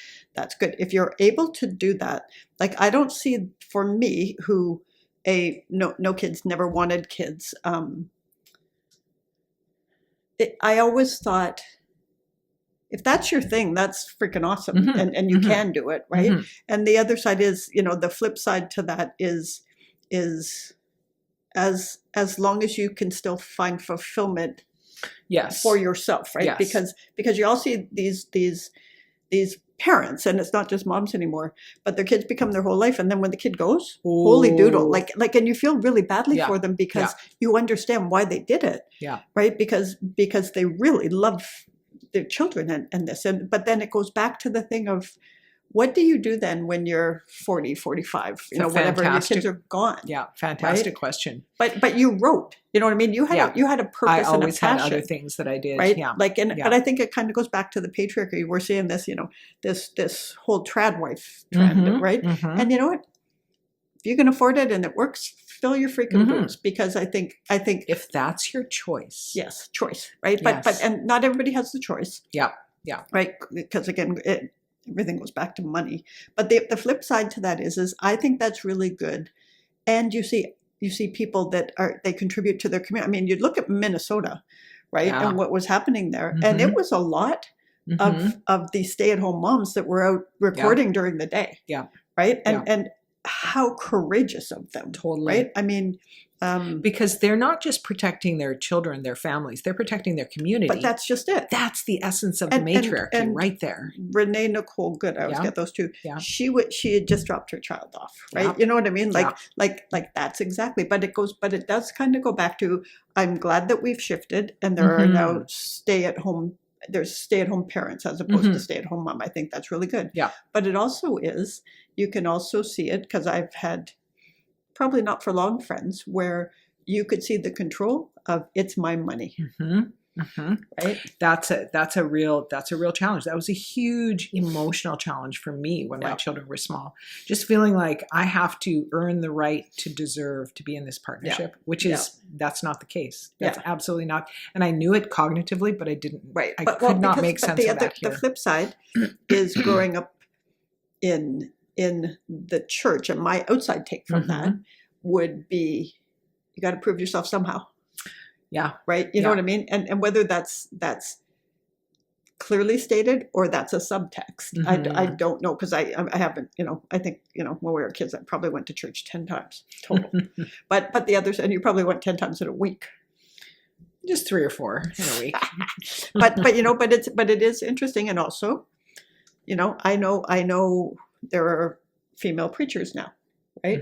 good. If you're able to do that, like, I don't see, for me, who no kids, never wanted kids. I always thought, if that's your thing, that's freaking awesome. And you can do it, right? And the other side is, the flip side to that is as long as you can still find fulfillment for yourself, right? Yes. Because you all see these parents, and it's not just moms anymore, but their kids become their whole life, and then when the kid goes, holy doodle, like and you feel really badly for them, because you understand why they did it, right? Because they really love their children and this, but then it goes back to the thing of, what do you do then when you're 40, 45, whatever, your kids are gone? Yeah, fantastic question. But you wrote, you know what I mean? You had a purpose I and a always passion. had other things that I did, right? But I think it kind of goes back to the patriarchy. We're seeing this, this whole trad wife trend, right? And you know what? If you can afford it and it works, fill your freaking Mhm. boots, because I think If that's your choice. yes, choice, right? But Yes. and not everybody has the choice, Yeah. right? Because again, everything goes back to money. But the flip side to that is I think that's really good. And you see people that they contribute to their community. I mean, you look at Minnesota, right, Yeah. and what was happening there, and it was a lot Mhm. of these stay-at-home moms that were out recording during the day. Yeah. Right. Yeah. And how courageous of them. Totally. Right. I mean, Because they're not just protecting their children, their families, they're protecting their community. but that's just it. That's the essence of And- the matriarchy and right there. Renee Nicole Good, I always Yeah. get those two. Yeah. She had just dropped her child off, right? Yeah. You know what I mean? Yeah. Like that's exactly. But it does kind of go back to, I'm glad that we've shifted and there are now there's stay-at-home parents as opposed to stay-at-home mom. I think that's really good. Yeah. But it also is, you can also see it, because I've had probably not for long friends where you could see the control of, it's my money. Right. That's a real challenge. That was a huge emotional challenge for me when my children were small. Just feeling like I have to earn the right to deserve to be in this partnership, which is that's not the case. That's absolutely not. And I knew it cognitively, but I didn't. Right. I could not make sense of that here. The flip side is growing up in the church, and my outside take from that would be, you got to prove yourself somehow. Yeah. Right. You know what I mean? And whether that's clearly stated or that's a subtext, I don't know, because I haven't, I think, when we were kids, I probably went to church 10 times total. but the others, and you probably went 10 times in a week. Just 3 or 4 in a week. but it is interesting. And also, I know there are female preachers now, right?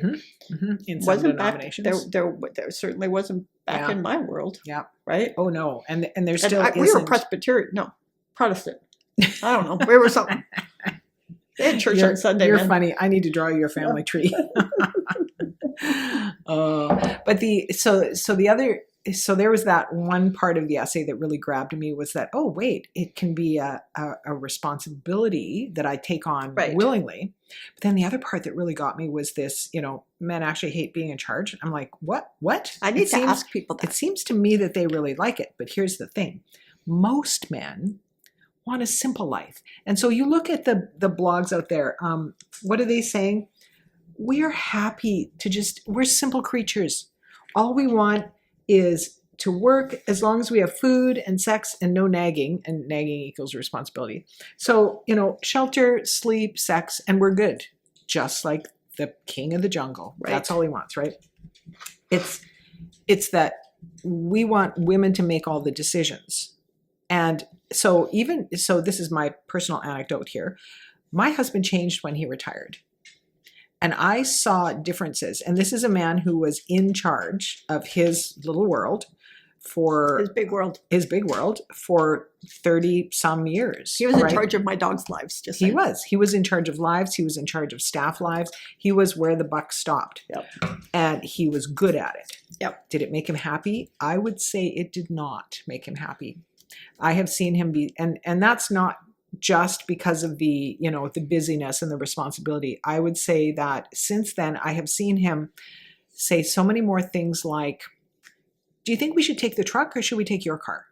In some wasn't denominations. Back, there certainly wasn't back in my world. Yeah. Right. Oh no. And there's still we were Presbyterian. No, Protestant. I don't know. We were something. They had church on Sunday. You're funny. I need to draw you a family tree. So there was that one part of the essay that really grabbed me, was that, oh wait, it can be a responsibility that I take on willingly. But then the other part that really got me was this, men actually hate being in charge. I'm like, what? I need to ask people that. It seems to me that they really like it. But here's the thing. Most men want a simple life. And so you look at the blogs out there. What are they saying? We're happy we're simple creatures. All we want is to work as long as we have food and sex and no nagging, and nagging equals responsibility. So, shelter, sleep, sex, and we're good. Just like the king of the jungle. Right. That's all he wants, right? It's that we want women to make all the decisions. And so this is my personal anecdote here. My husband changed when he retired. And I saw differences. And this is a man who was in charge of his little world for his big world for 30 some years. He was in charge of my dog's lives. He was in charge of lives. He was in charge of staff lives. He was where the buck stopped. Yep. And he was good at it. Yep. Did it make him happy? I would say it did not make him happy. I have seen him be, and that's not just because of the, the busyness and the responsibility. I would say that since then, I have seen him say so many more things like, do you think we should take the truck or should we take your car?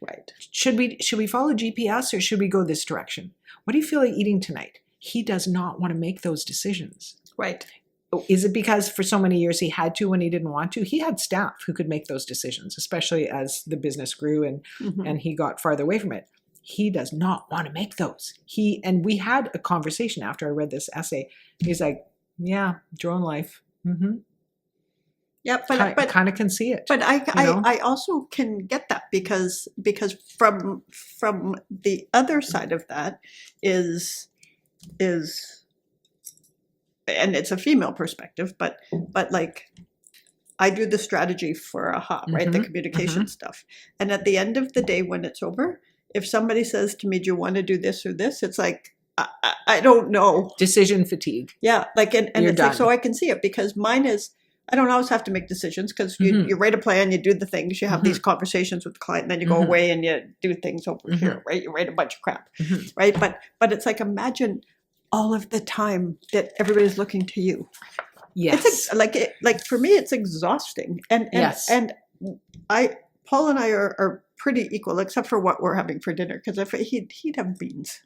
Right. Should we follow GPS or should we go this direction? What do you feel like eating tonight? He does not want to make those decisions. Right. Is it because for so many years he had to when he didn't want to? He had staff who could make those decisions, especially as the business grew and he got farther away from it. He does not want to make those. And we had a conversation after I read this essay. He's like, yeah, your own life. Mm-hmm. Yeah, but I kind of can see it. But I also can get that because from the other side of that is and it's a female perspective, but like I do the strategy for AHA, right? The communication stuff. And at the end of the day, when it's over, if somebody says to me, do you want to do this or this? It's like, I don't know. Decision fatigue. Yeah. Like, and You're it's done. like, so I can see it because mine is, I don't always have to make decisions because you write a plan, you do the things, you have these conversations with the client, and then you go away and you do things over here, right? You write a bunch of crap, right? But it's like, imagine all of the time that everybody's looking to you. Yes. Like for me, it's exhausting. And Yes. and Paul and I are pretty equal, except for what we're having for dinner. Because if he'd have beans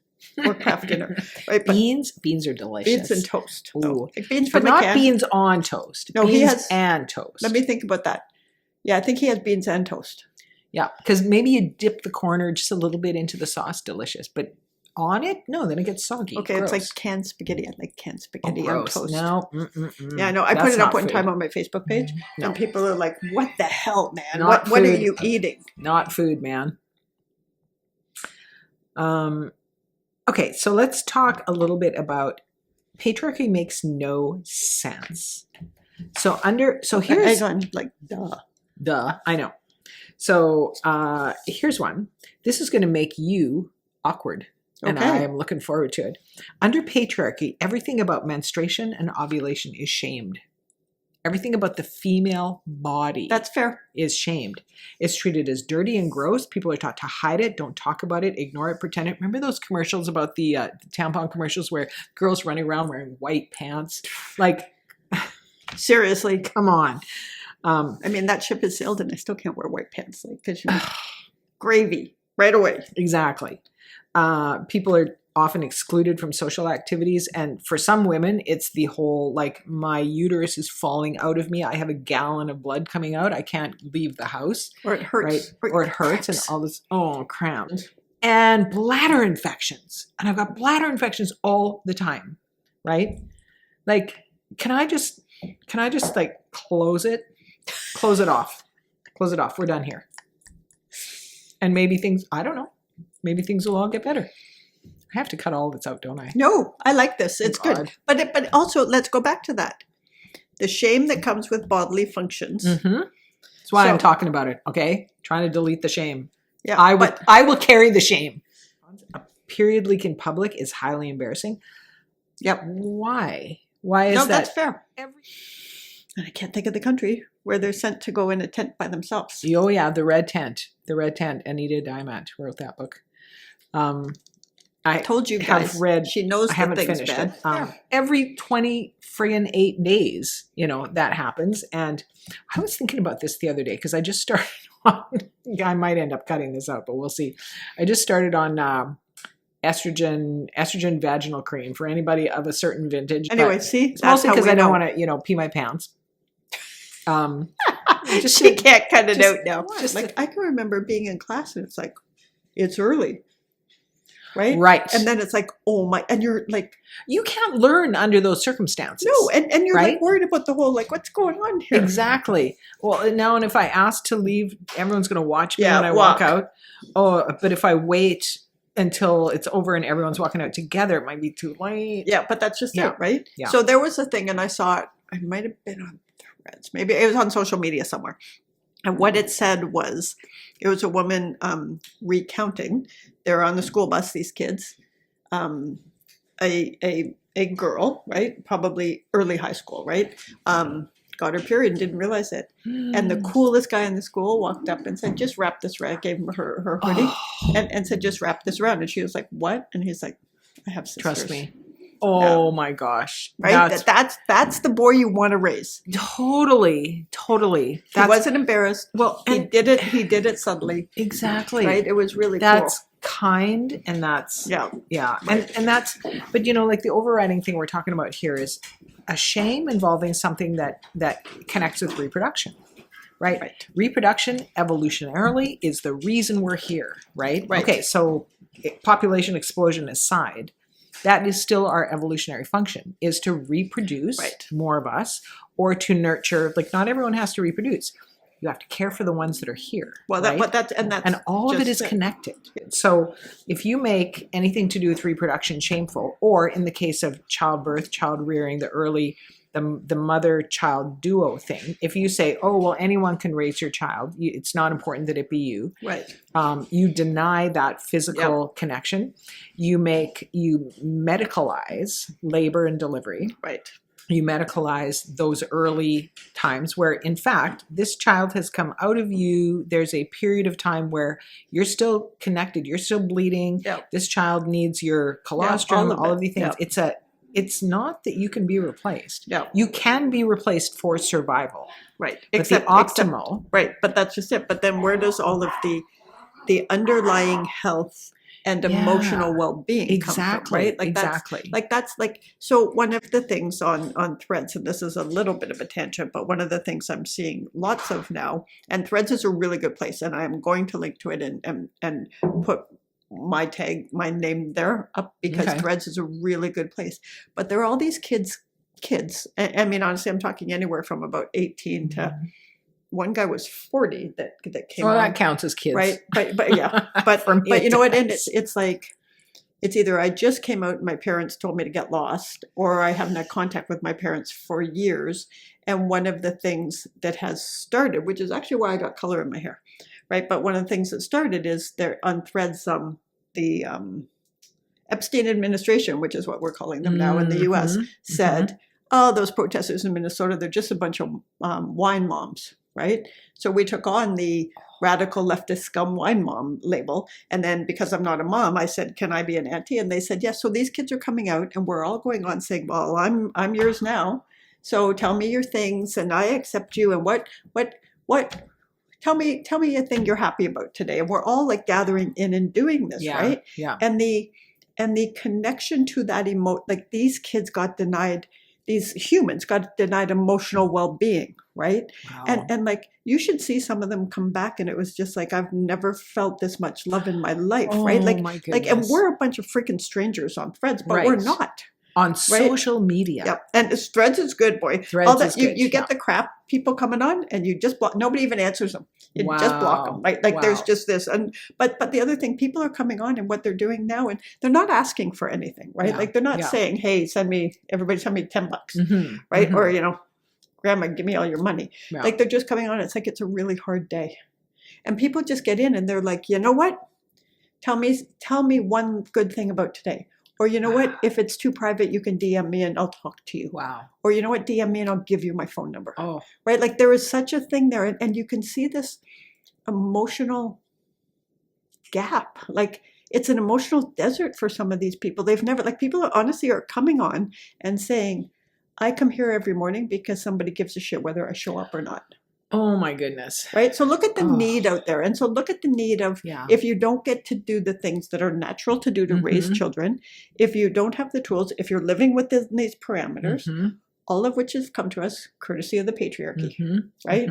or craft dinner, right? But beans are delicious. beans and toast. Ooh. No, like beans But from a not can. beans on toast. No, beans he has and toast. Let me think about that. Yeah, I think he has beans and toast. Yeah, because maybe you dip the corner just a little bit into the sauce. Delicious, but on it, no, then it gets soggy. Okay, Gross. it's like canned spaghetti. I like canned spaghetti on Gross. toast. No, Yeah, I know. I put That's it up not one food. time on my Facebook page, No. and people are like, "What the hell, man? Not What are food. you eating?" Not food, man. Okay, so let's talk a little bit about patriarchy makes no sense. So here's Hang on, like duh. I know. So here's one. This is going to make you awkward, and Okay. I am looking forward to it. Under patriarchy, everything about menstruation and ovulation is shamed. Everything about the female body That's fair. is shamed. It's treated as dirty and gross. People are taught to hide it, don't talk about it, ignore it, pretend it. Remember those commercials about the tampon commercials where girls running around wearing white pants? Like, Seriously, come on. I mean that ship has sailed, and I still can't wear white pants, like because gravy right away. Exactly. People are often excluded from social activities. And for some women, it's the whole, like, my uterus is falling out of me. I have a gallon of blood coming out. I can't leave the house. Or it hurts. Right? Or it hurts and all this, cramps. And bladder infections. And I've got bladder infections all the time, right? Like, can I just like close it off? Close it off. We're done here. And maybe I don't know, maybe things will all get better. I have to cut all this out, don't I? No, I like this. It's God. good. But also, let's go back to that. The shame that comes with bodily functions. Mm-hmm. That's why I'm So- talking about it, okay? Trying to delete the shame. Yeah, I will carry the shame. A period leak in public is highly embarrassing. Yep. Why? Why is No, that? that's fair. And I can't think of the country where they're sent to go in a tent by themselves. Oh yeah, the Red Tent. The Red Tent. Anita Diamant wrote that book. I Told you have guys. read. She knows I that haven't thing's finished bad. it. Every 8 days, that happens. And I was thinking about this the other day because I just started on, I might end up cutting this out, but we'll see. I just started on estrogen vaginal cream for anybody of a certain vintage. Anyway, but see, it's mostly because I don't want to, pee my pants. Just she can't cut it out now. just Like I can remember being in class and it's like, it's early. Right? Right. And then it's like, oh my, and you're like, you can't learn under those circumstances. no, and you're Right? like worried about the whole, like, what's going on here? Exactly. Well, now, and if I ask to leave, everyone's going to watch me Yeah, when I walk out. Oh, but if I wait until it's over and everyone's walking out together, it might be too late. Yeah, but that's just Yeah. it, right? Yeah. So there was a thing, and I saw it. I might have been on Threads. Maybe it was on social media somewhere. And what it said was, it was a woman recounting. They're on the school bus, these kids. A girl, right? Probably early high school, right? Got her period and didn't realize it. And the coolest guy in the school walked up and said, just wrap this around. Gave him her hoodie and said, just wrap this around. And she was like, what? And he's like, I have sisters. Trust me. Oh my gosh. Right? That's the boy you want to raise. Totally. He wasn't embarrassed. Well, He and did it subtly. exactly. Right? It was really That's cool. kind, and that's Yeah. and that's, but like the overriding thing we're talking about here is a shame involving something that connects with reproduction, right? Reproduction evolutionarily is the reason we're here, right? Okay, so population explosion aside, that is still our evolutionary function, is to reproduce more of us, or to nurture. Like, not everyone has to reproduce. You have to care for the ones that are here. Well, right? that's And all of it is connected. So if you make anything to do with reproduction shameful, or in the case of childbirth, child rearing, the mother-child duo thing, if you say, oh, well, anyone can raise your child, it's not important that it be you. Right. You deny that physical connection. You medicalize labor and delivery. Right. You medicalize those early times where, in fact, this child has come out of you. There's a period of time where you're still connected. You're still bleeding. Yep. This child needs your colostrum, all of these things. Yep. it's not that you can be replaced. Yeah. You can be replaced for survival. Right. But the optimal. Right. But that's just it. But then where does all of the underlying health and emotional well-being come from, right? Like exactly. That's like, so one of the things on Threads, and this is a little bit of a tangent, but one of the things I'm seeing lots of now, and Threads is a really good place, and I'm going to link to it and put my name there up, because Threads is a really good place. But there are all these kids, I mean, honestly, I'm talking anywhere from about 18 to, one guy was 40 that came on. That counts as kids. Right. But yeah, but you know what? And it's like, it's either I just came out and my parents told me to get lost, or I haven't had contact with my parents for years. And one of the things that has started, which is actually why I got color in my hair, right? But one of the things that started is there on Threads, the Epstein administration, which is what we're calling them now in the US, said, oh, those protesters in Minnesota, they're just a bunch of wine moms, right? So we took on the radical leftist scum wine mom label. And then because I'm not a mom, I said, can I be an auntie? And they said, yes. So these kids are coming out and we're all going on saying, well, I'm yours now. So tell me your things and I accept you. And what, tell me a thing you're happy about today. And we're all like gathering in and doing this, right? Yeah. And the connection to that like these kids got denied, these humans got denied emotional well-being, right? Wow. And like, you should see some of them come back and it was just like, I've never felt this much love in my life, right? Like, my goodness. and we're a bunch of freaking strangers on Threads, but we're not. On social media. Yep. And Threads is good, boy. Threads is good. You get the crap people coming on and you just block, nobody even answers them. You just block them, right? Like there's just this. And but the other thing, people are coming on and what they're doing now, and they're not asking for anything, right? Yeah. Like they're not saying, hey, everybody send me $10, right? Or, you know, grandma, give me all your money. Yeah. Like they're just coming on. It's like, it's a really hard day. And people just get in and they're like, you know what? Tell me one good thing about today. Or you know what? If it's too private, you can DM me and I'll talk to you. Wow. Or you know what? DM me and I'll give you my phone number. Oh. Right? Like there is such a thing there. And you can see this emotional gap. Like it's an emotional desert for some of these people. They've never, like people honestly are coming on and saying, I come here every morning because somebody gives a shit whether I show up or not. Oh my goodness. Right? So look at the need out there. And so look at the need of, if you don't get to do the things that are natural to do to raise children, if you don't have the tools, if you're living within these parameters, all of which has come to us courtesy of the patriarchy, right?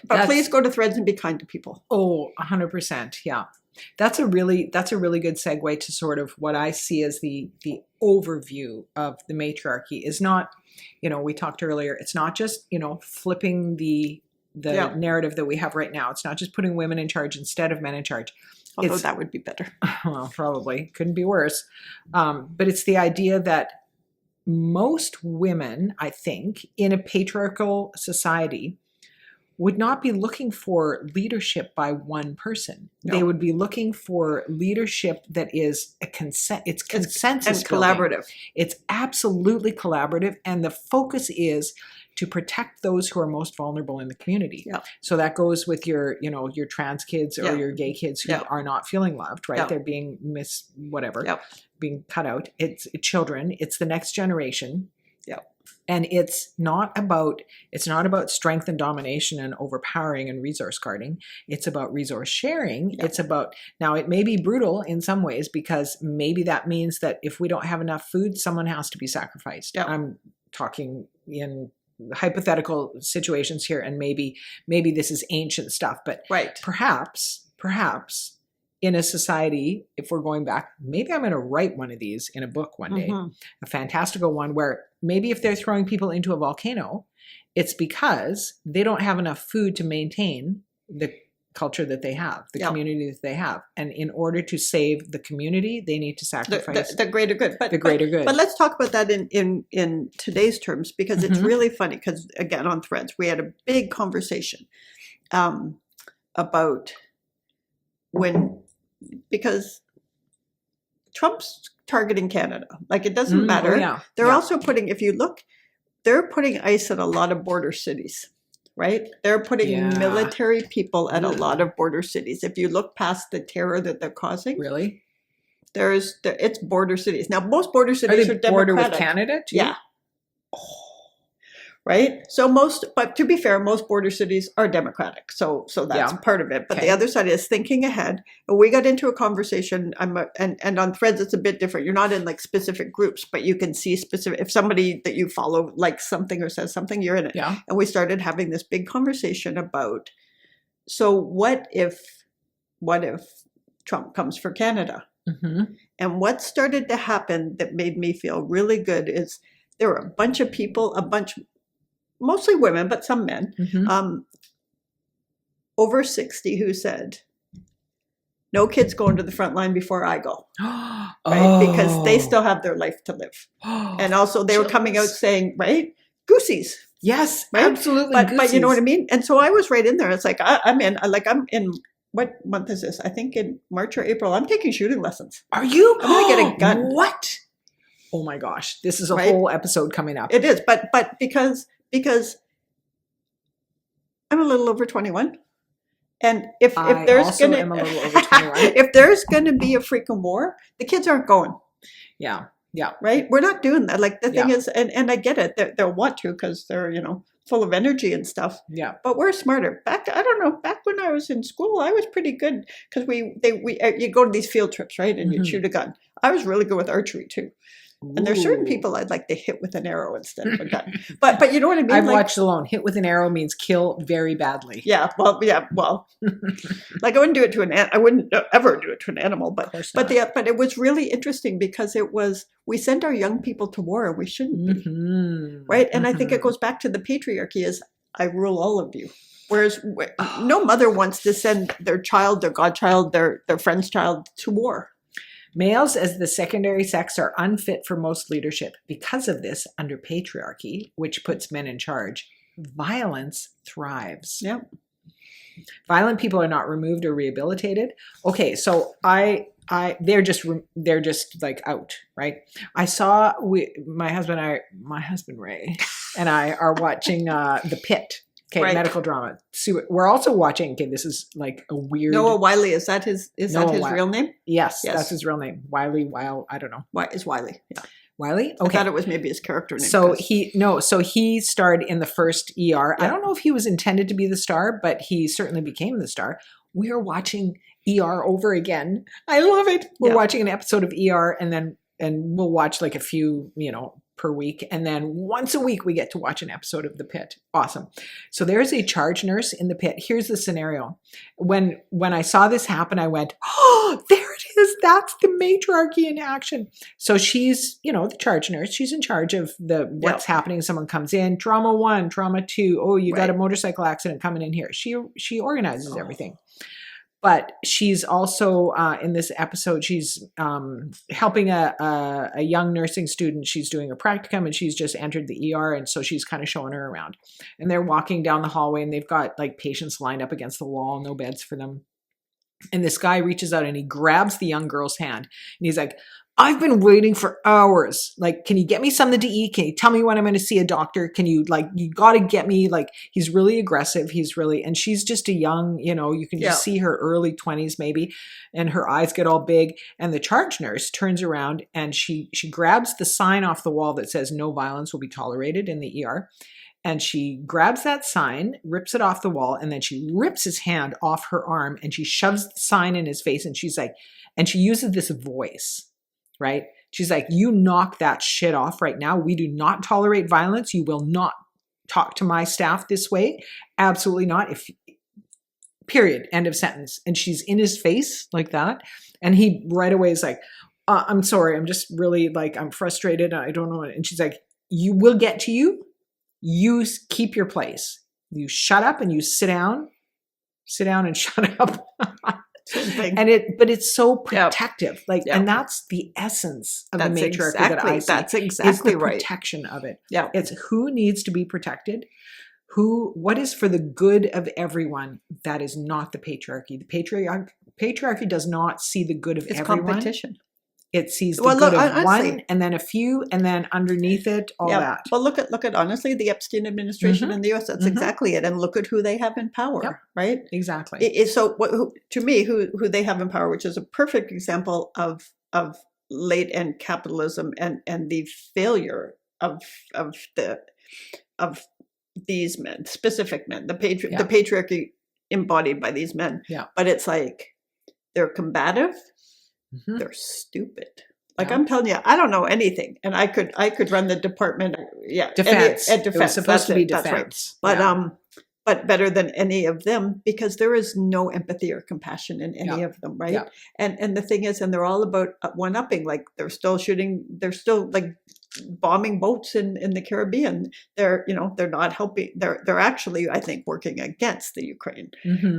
But please go to Threads and be kind to people. Oh, 100%. Yeah. That's a really good segue to sort of what I see as the overview of the matriarchy is not, you know, we talked earlier, it's not just, you know, flipping the narrative that we have right now. It's not just putting women in charge instead of men in charge. Although that would be better. Well, probably. Couldn't be worse. But it's the idea that most women, I think, in a patriarchal society would not be looking for leadership by one person. No. They would be looking for leadership that is it's consensus and collaborative. Building. It's absolutely collaborative. And the focus is to protect those who are most vulnerable in the community. Yeah. So that goes with your trans kids or your gay kids who are not feeling loved, right? They're being being cut out. It's children. It's the next generation. Yeah. And it's not about strength and domination and overpowering and resource guarding. It's about resource sharing. Yep. It's about, now it may be brutal in some ways because maybe that means that if we don't have enough food, someone has to be sacrificed. Yep. I'm talking in hypothetical situations here, and maybe this is ancient stuff, but perhaps in a society, if we're going back, maybe I'm going to write one of these in a book one day, a fantastical one where maybe if they're throwing people into a volcano, it's because they don't have enough food to maintain the culture that they have, the community that they have. And in order to save the community, they need to sacrifice the greater good. The greater good. But let's talk about that in today's terms, because it's really funny, because again, on Threads, we had a big conversation about because Trump's targeting Canada. Like it doesn't matter. Oh, yeah. They're also putting, if you look, they're putting ICE at a lot of border cities, right? They're putting military people at a lot of border cities. If you look past the terror that they're causing. Really? It's border cities. Now, most border cities are border Democratic. with Canada too? Yeah. Right. So but to be fair, most border cities are Democratic. So that's part of it. But the other side is thinking ahead. And we got into a conversation. And on Threads, it's a bit different. You're not in like specific groups, but you can see specific. If somebody that you follow likes something or says something, you're in it. Yeah. And we started having this big conversation about. So what if Trump comes for Canada? Mm-hmm. And what started to happen that made me feel really good is there were a bunch of people, mostly women, but some men, over 60 who said, no kids going to the front line before I go, right? Because they still have their life to live. And also they were coming out saying, right, goosies. Yes, right? Absolutely. But you know what I mean? And so I was right in there. It's like, I'm in, what month is this? I think in March or April, I'm taking shooting lessons. Are you? I'm going to get a gun. What? Oh my gosh. This is a whole episode coming up. It is. But because I'm a little over 21. And if there's going to am a little over 21. if there's going to be a freaking war, the kids aren't going. Yeah. Yeah. Right? We're not doing that. Like the thing is, and I get it, they'll want to because they're, full of energy and stuff. Yeah. But we're smarter. Back when I was in school, I was pretty good because you go to these field trips, right? And you'd shoot a gun. I was really good with archery too. And there's certain people I'd like to hit with an arrow instead of a gun. But you know what I mean? I've watched alone. Hit with an arrow means kill very badly. Yeah. Well. Like I wouldn't do it to I wouldn't ever do it to an animal. But it was really interesting because we send our young people to war and we shouldn't be, right? And I think it goes back to the patriarchy is I rule all of you. Whereas no mother wants to send their child, their godchild, their friend's child to war. Males as the secondary sex are unfit for most leadership. Because of this, under patriarchy, which puts men in charge, violence thrives. Yep. Violent people are not removed or rehabilitated. Okay, so they're just like out, right? I saw my husband Ray and I are watching The Pit. Okay, medical drama. We're also watching. Okay, this is like a weird. Noah Wiley, is that his real name? Yes, that's his real name. Wiley. I don't know. Why is Wiley? Yeah, Wiley. Okay, I thought it was maybe his character name. So he starred in the first ER. Yeah. I don't know if he was intended to be the star, but he certainly became the star. We are watching ER over again. I love it. We're watching an episode of ER, and we'll watch like a few, per week. And then once a week, we get to watch an episode of The Pit. Awesome. So there's a charge nurse in The Pit. Here's the scenario. When I saw this happen, I went, oh, there it is. That's the matriarchy in action. So she's, the charge nurse. She's in charge of what's happening. Someone comes in, trauma 1, trauma 2. Oh, you got a motorcycle accident coming in here. She organizes everything. But she's also, in this episode, she's helping a young nursing student. She's doing a practicum and she's just entered the ER. And so she's kind of showing her around. And they're walking down the hallway and they've got like patients lined up against the wall, no beds for them. And this guy reaches out and he grabs the young girl's hand. And he's like, I've been waiting for hours. Like, can you get me something to eat? Can you tell me when I'm going to see a doctor? Can you you got to get me, he's really aggressive. And she's just a young, you can just see her early 20s maybe. And her eyes get all big. And the charge nurse turns around and she grabs the sign off the wall that says no violence will be tolerated in the ER. And she grabs that sign, rips it off the wall, and then she rips his hand off her arm and she shoves the sign in his face. And she's like, and she uses this voice. Right? She's like, you knock that shit off right now. We do not tolerate violence. You will not talk to my staff this way. Absolutely not. Period. End of sentence. And she's in his face like that. And he right away is like, I'm sorry. I'm just really I'm frustrated. I don't know. And she's like, you will get to you. You keep your place. You shut up and you sit down. Sit down and shut up. But it's so protective, and that's the essence of the matriarchy that I see. That's exactly right. It's the protection of it. Yeah, it's who needs to be protected, what is for the good of everyone. That is not the patriarchy. The patriarchy does not see the good of everyone. It's competition. It sees the good of one, and then a few, and then underneath it, all that. Well, look at honestly the Epstein administration in the U.S. That's exactly it. And look at who they have in power, right? Exactly. To me, who they have in power, which is a perfect example of of late end capitalism and the failure of these men, specific men, the patriarchy embodied by these men. Yeah. But it's like they're combative, they're stupid. Like I'm telling you, I don't know anything, and I could run the department. Yeah, Defense. Defense. It was supposed to be defense. That's right. But better than any of them, because there is no empathy or compassion in any of them, right? Yeah. And the thing is, and they're all about one-upping. Like they're still shooting, they're still like bombing boats in the Caribbean. They're not helping. They're actually, I think, working against the Ukraine,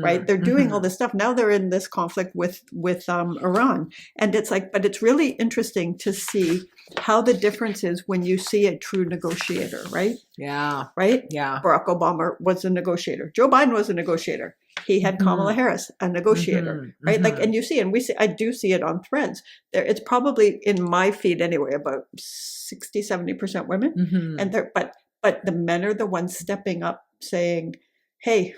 right? They're doing all this stuff. Now they're in this conflict with Iran, and it's like, but it's really interesting to see how the difference is when you see a true negotiator, right? Yeah. Right? Yeah. Barack Obama was a negotiator. Joe Biden was a negotiator. He had Kamala Harris, a negotiator, right? Like, and you see, and I do see it on threads. There, it's probably in my feed anyway, about 60-70% women, and but the men are the ones stepping up, saying, "Hey,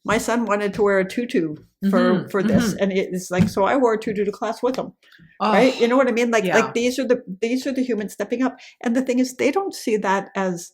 my son wanted to wear a tutu for this, and it's like, so I wore a tutu to class with him." Right? You know what I mean? Like these are the humans stepping up. And the thing is, they don't see that as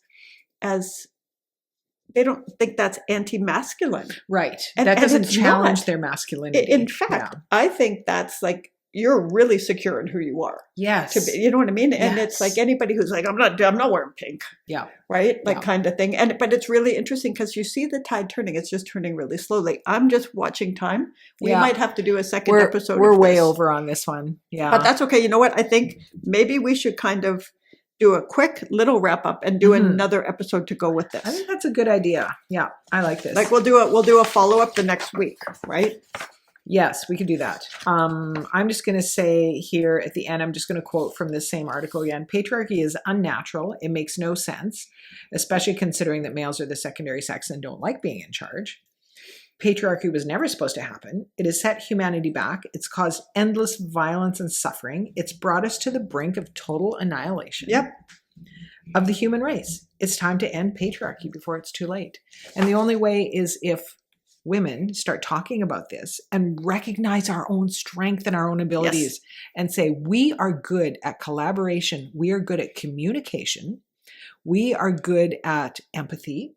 they don't think that's anti-masculine. Right. And that doesn't it's challenge not. Their masculinity. In fact, I think that's like, you're really secure in who you are. Yes. You know what I mean? And it's like anybody who's like, I'm not wearing pink. Yeah. Right? Like kind of thing. But it's really interesting because you see the tide turning. It's just turning really slowly. I'm just watching time. We might have to do a second episode. We're way over on this one. Yeah. But that's okay. You know what? I think maybe we should kind of do a quick little wrap up and do another episode to go with this. I think that's a good idea. Yeah. I like this. Like we'll do a follow up the next week, right? Yes, we can do that. I'm just going to say here at the end, I'm just going to quote from this same article again. Patriarchy is unnatural. It makes no sense, especially considering that males are the secondary sex and don't like being in charge. Patriarchy was never supposed to happen. It has set humanity back. It's caused endless violence and suffering. It's brought us to the brink of total annihilation of the human race. It's time to end patriarchy before it's too late. And the only way is if women start talking about this and recognize our own strength and our own abilities and say, we are good at collaboration. We are good at communication. We are good at empathy.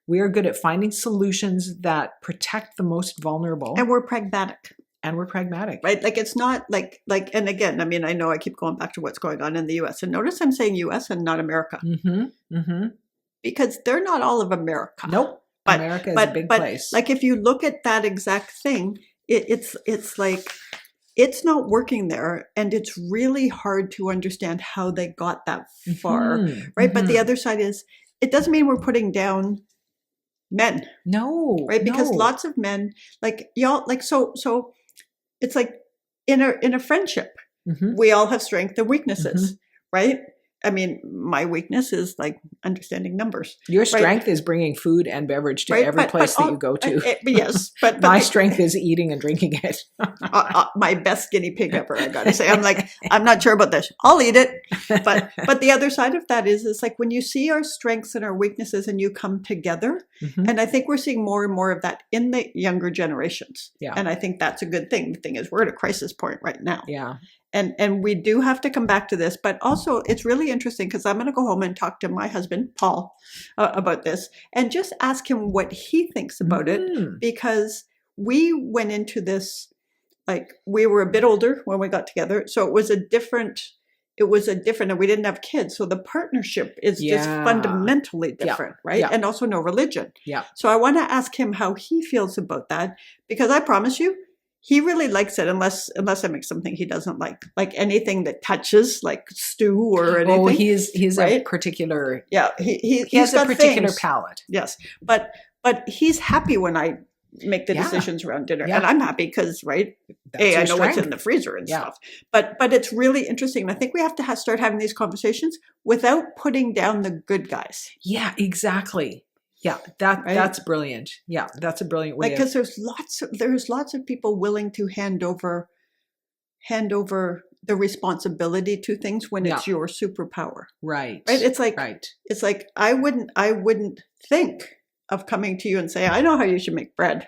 We are good at finding solutions that protect the most vulnerable. And we're pragmatic. Right? Like it's not like, and again, I mean, I know I keep going back to what's going on in the US, and notice I'm saying US and not America. Because they're not all of America. Nope. But America is a big place. Like if you look at that exact thing, it's like, it's not working there, and it's really hard to understand how they got that far, right? But the other side is, it doesn't mean we're putting down men. No. Right? Because lots of men, like y'all, like so it's like in a friendship, we all have strengths and weaknesses, right? I mean, my weakness is like understanding numbers. Your strength is bringing food and beverage to every place that you go to. Yes. But my strength is eating and drinking it. My best guinea pig ever, I got to say. I'm like, I'm not sure about this. I'll eat it. But the other side of that is like when you see our strengths and our weaknesses and you come together, and I think we're seeing more and more of that in the younger generations. Yeah. And I think that's a good thing. The thing is, we're at a crisis point right now. Yeah. And we do have to come back to this, but also it's really interesting because I'm going to go home and talk to my husband, Paul, about this and just ask him what he thinks about it, because we went into this, like we were a bit older when we got together. So it was a different, and we didn't have kids. So the partnership is just fundamentally different, right? And also no religion. Yeah. So I want to ask him how he feels about that, because I promise you, he really likes it unless I make something he doesn't like anything that touches like stew or anything. Oh, he's right? A particular. Yeah, he has a particular palate. Yes, but he's happy when I make the decisions around dinner, and I'm happy because I know what's in the freezer and stuff. But it's really interesting. And I think we have to start having these conversations without putting down the good guys. Yeah, exactly. Yeah, that's brilliant. Yeah, that's a brilliant way. Because there's lots of people willing to hand over the responsibility to things when it's your superpower. Right. It's like I wouldn't think of coming to you and say, I know how you should make bread.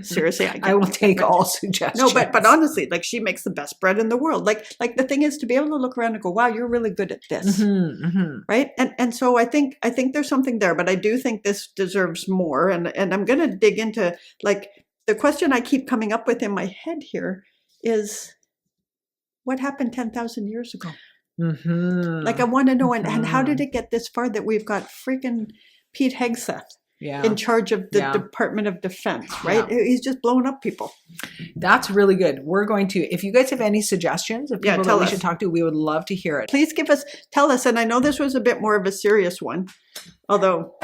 Seriously, I will take all suggestions. No, but honestly, like she makes the best bread in the world. Like the thing is to be able to look around and go, wow, you're really good at this, right? And so I think there's something there, but I do think this deserves more. And I'm going to dig into like the question I keep coming up with in my head here is, what happened 10,000 years ago? Like I want to know, and how did it get this far that we've got freaking Pete Hegseth in charge of the Department of Defense, right? He's just blowing up people. That's really good. We're going to, if you guys have any suggestions of people that we should talk to, we would love to hear it. Please tell us. And I know this was a bit more of a serious one, although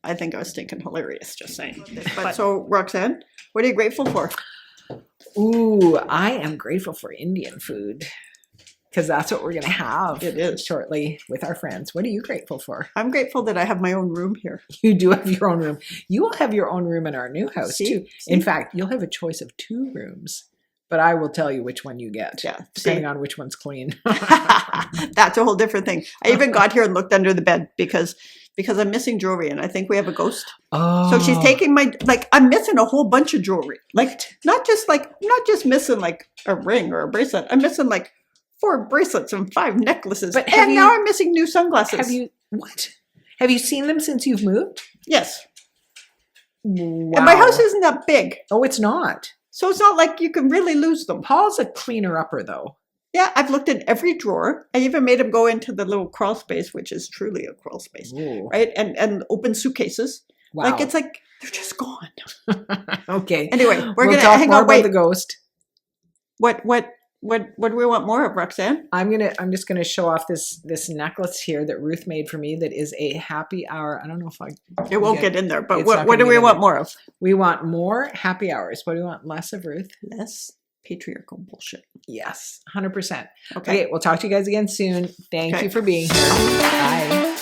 I think I was thinking hilarious, just saying. But so Roxanne, what are you grateful for? Ooh, I am grateful for Indian food. Because that's what we're going to have shortly with our friends. What are you grateful for? I'm grateful that I have my own room here. You do have your own room. You will have your own room in our new house too. In fact, you'll have a choice of 2 rooms. But I will tell you which one you get, depending on which one's clean. That's a whole different thing. I even got here and looked under the bed because I'm missing jewelry and I think we have a ghost. Oh. So she's taking I'm missing a whole bunch of jewelry. Like, I'm not just missing like a ring or a bracelet. I'm missing like 4 bracelets and 5 necklaces. And now I'm missing new sunglasses. Have you seen them since you've moved? Yes. Wow. And my house isn't that big. Oh, it's not. So it's not like you can really lose them. Paul's a cleaner-upper, though. Yeah, I've looked in every drawer. I even made him go into the little crawl space, which is truly a crawl space, right? And open suitcases. Wow. Like, it's like, they're just gone. Okay. Anyway, we're going to hang on. Wait, the ghost. What do we want more of, Roxanne? I'm just gonna show off this necklace here that Ruth made for me. That is a happy hour. I don't know if it won't get in there, but what do we want more of? We want more happy hours. What do we want less of, Ruth? Less patriarchal bullshit. Yes, 100%. Okay, we'll talk to you guys again soon. Thank you for being here. Bye.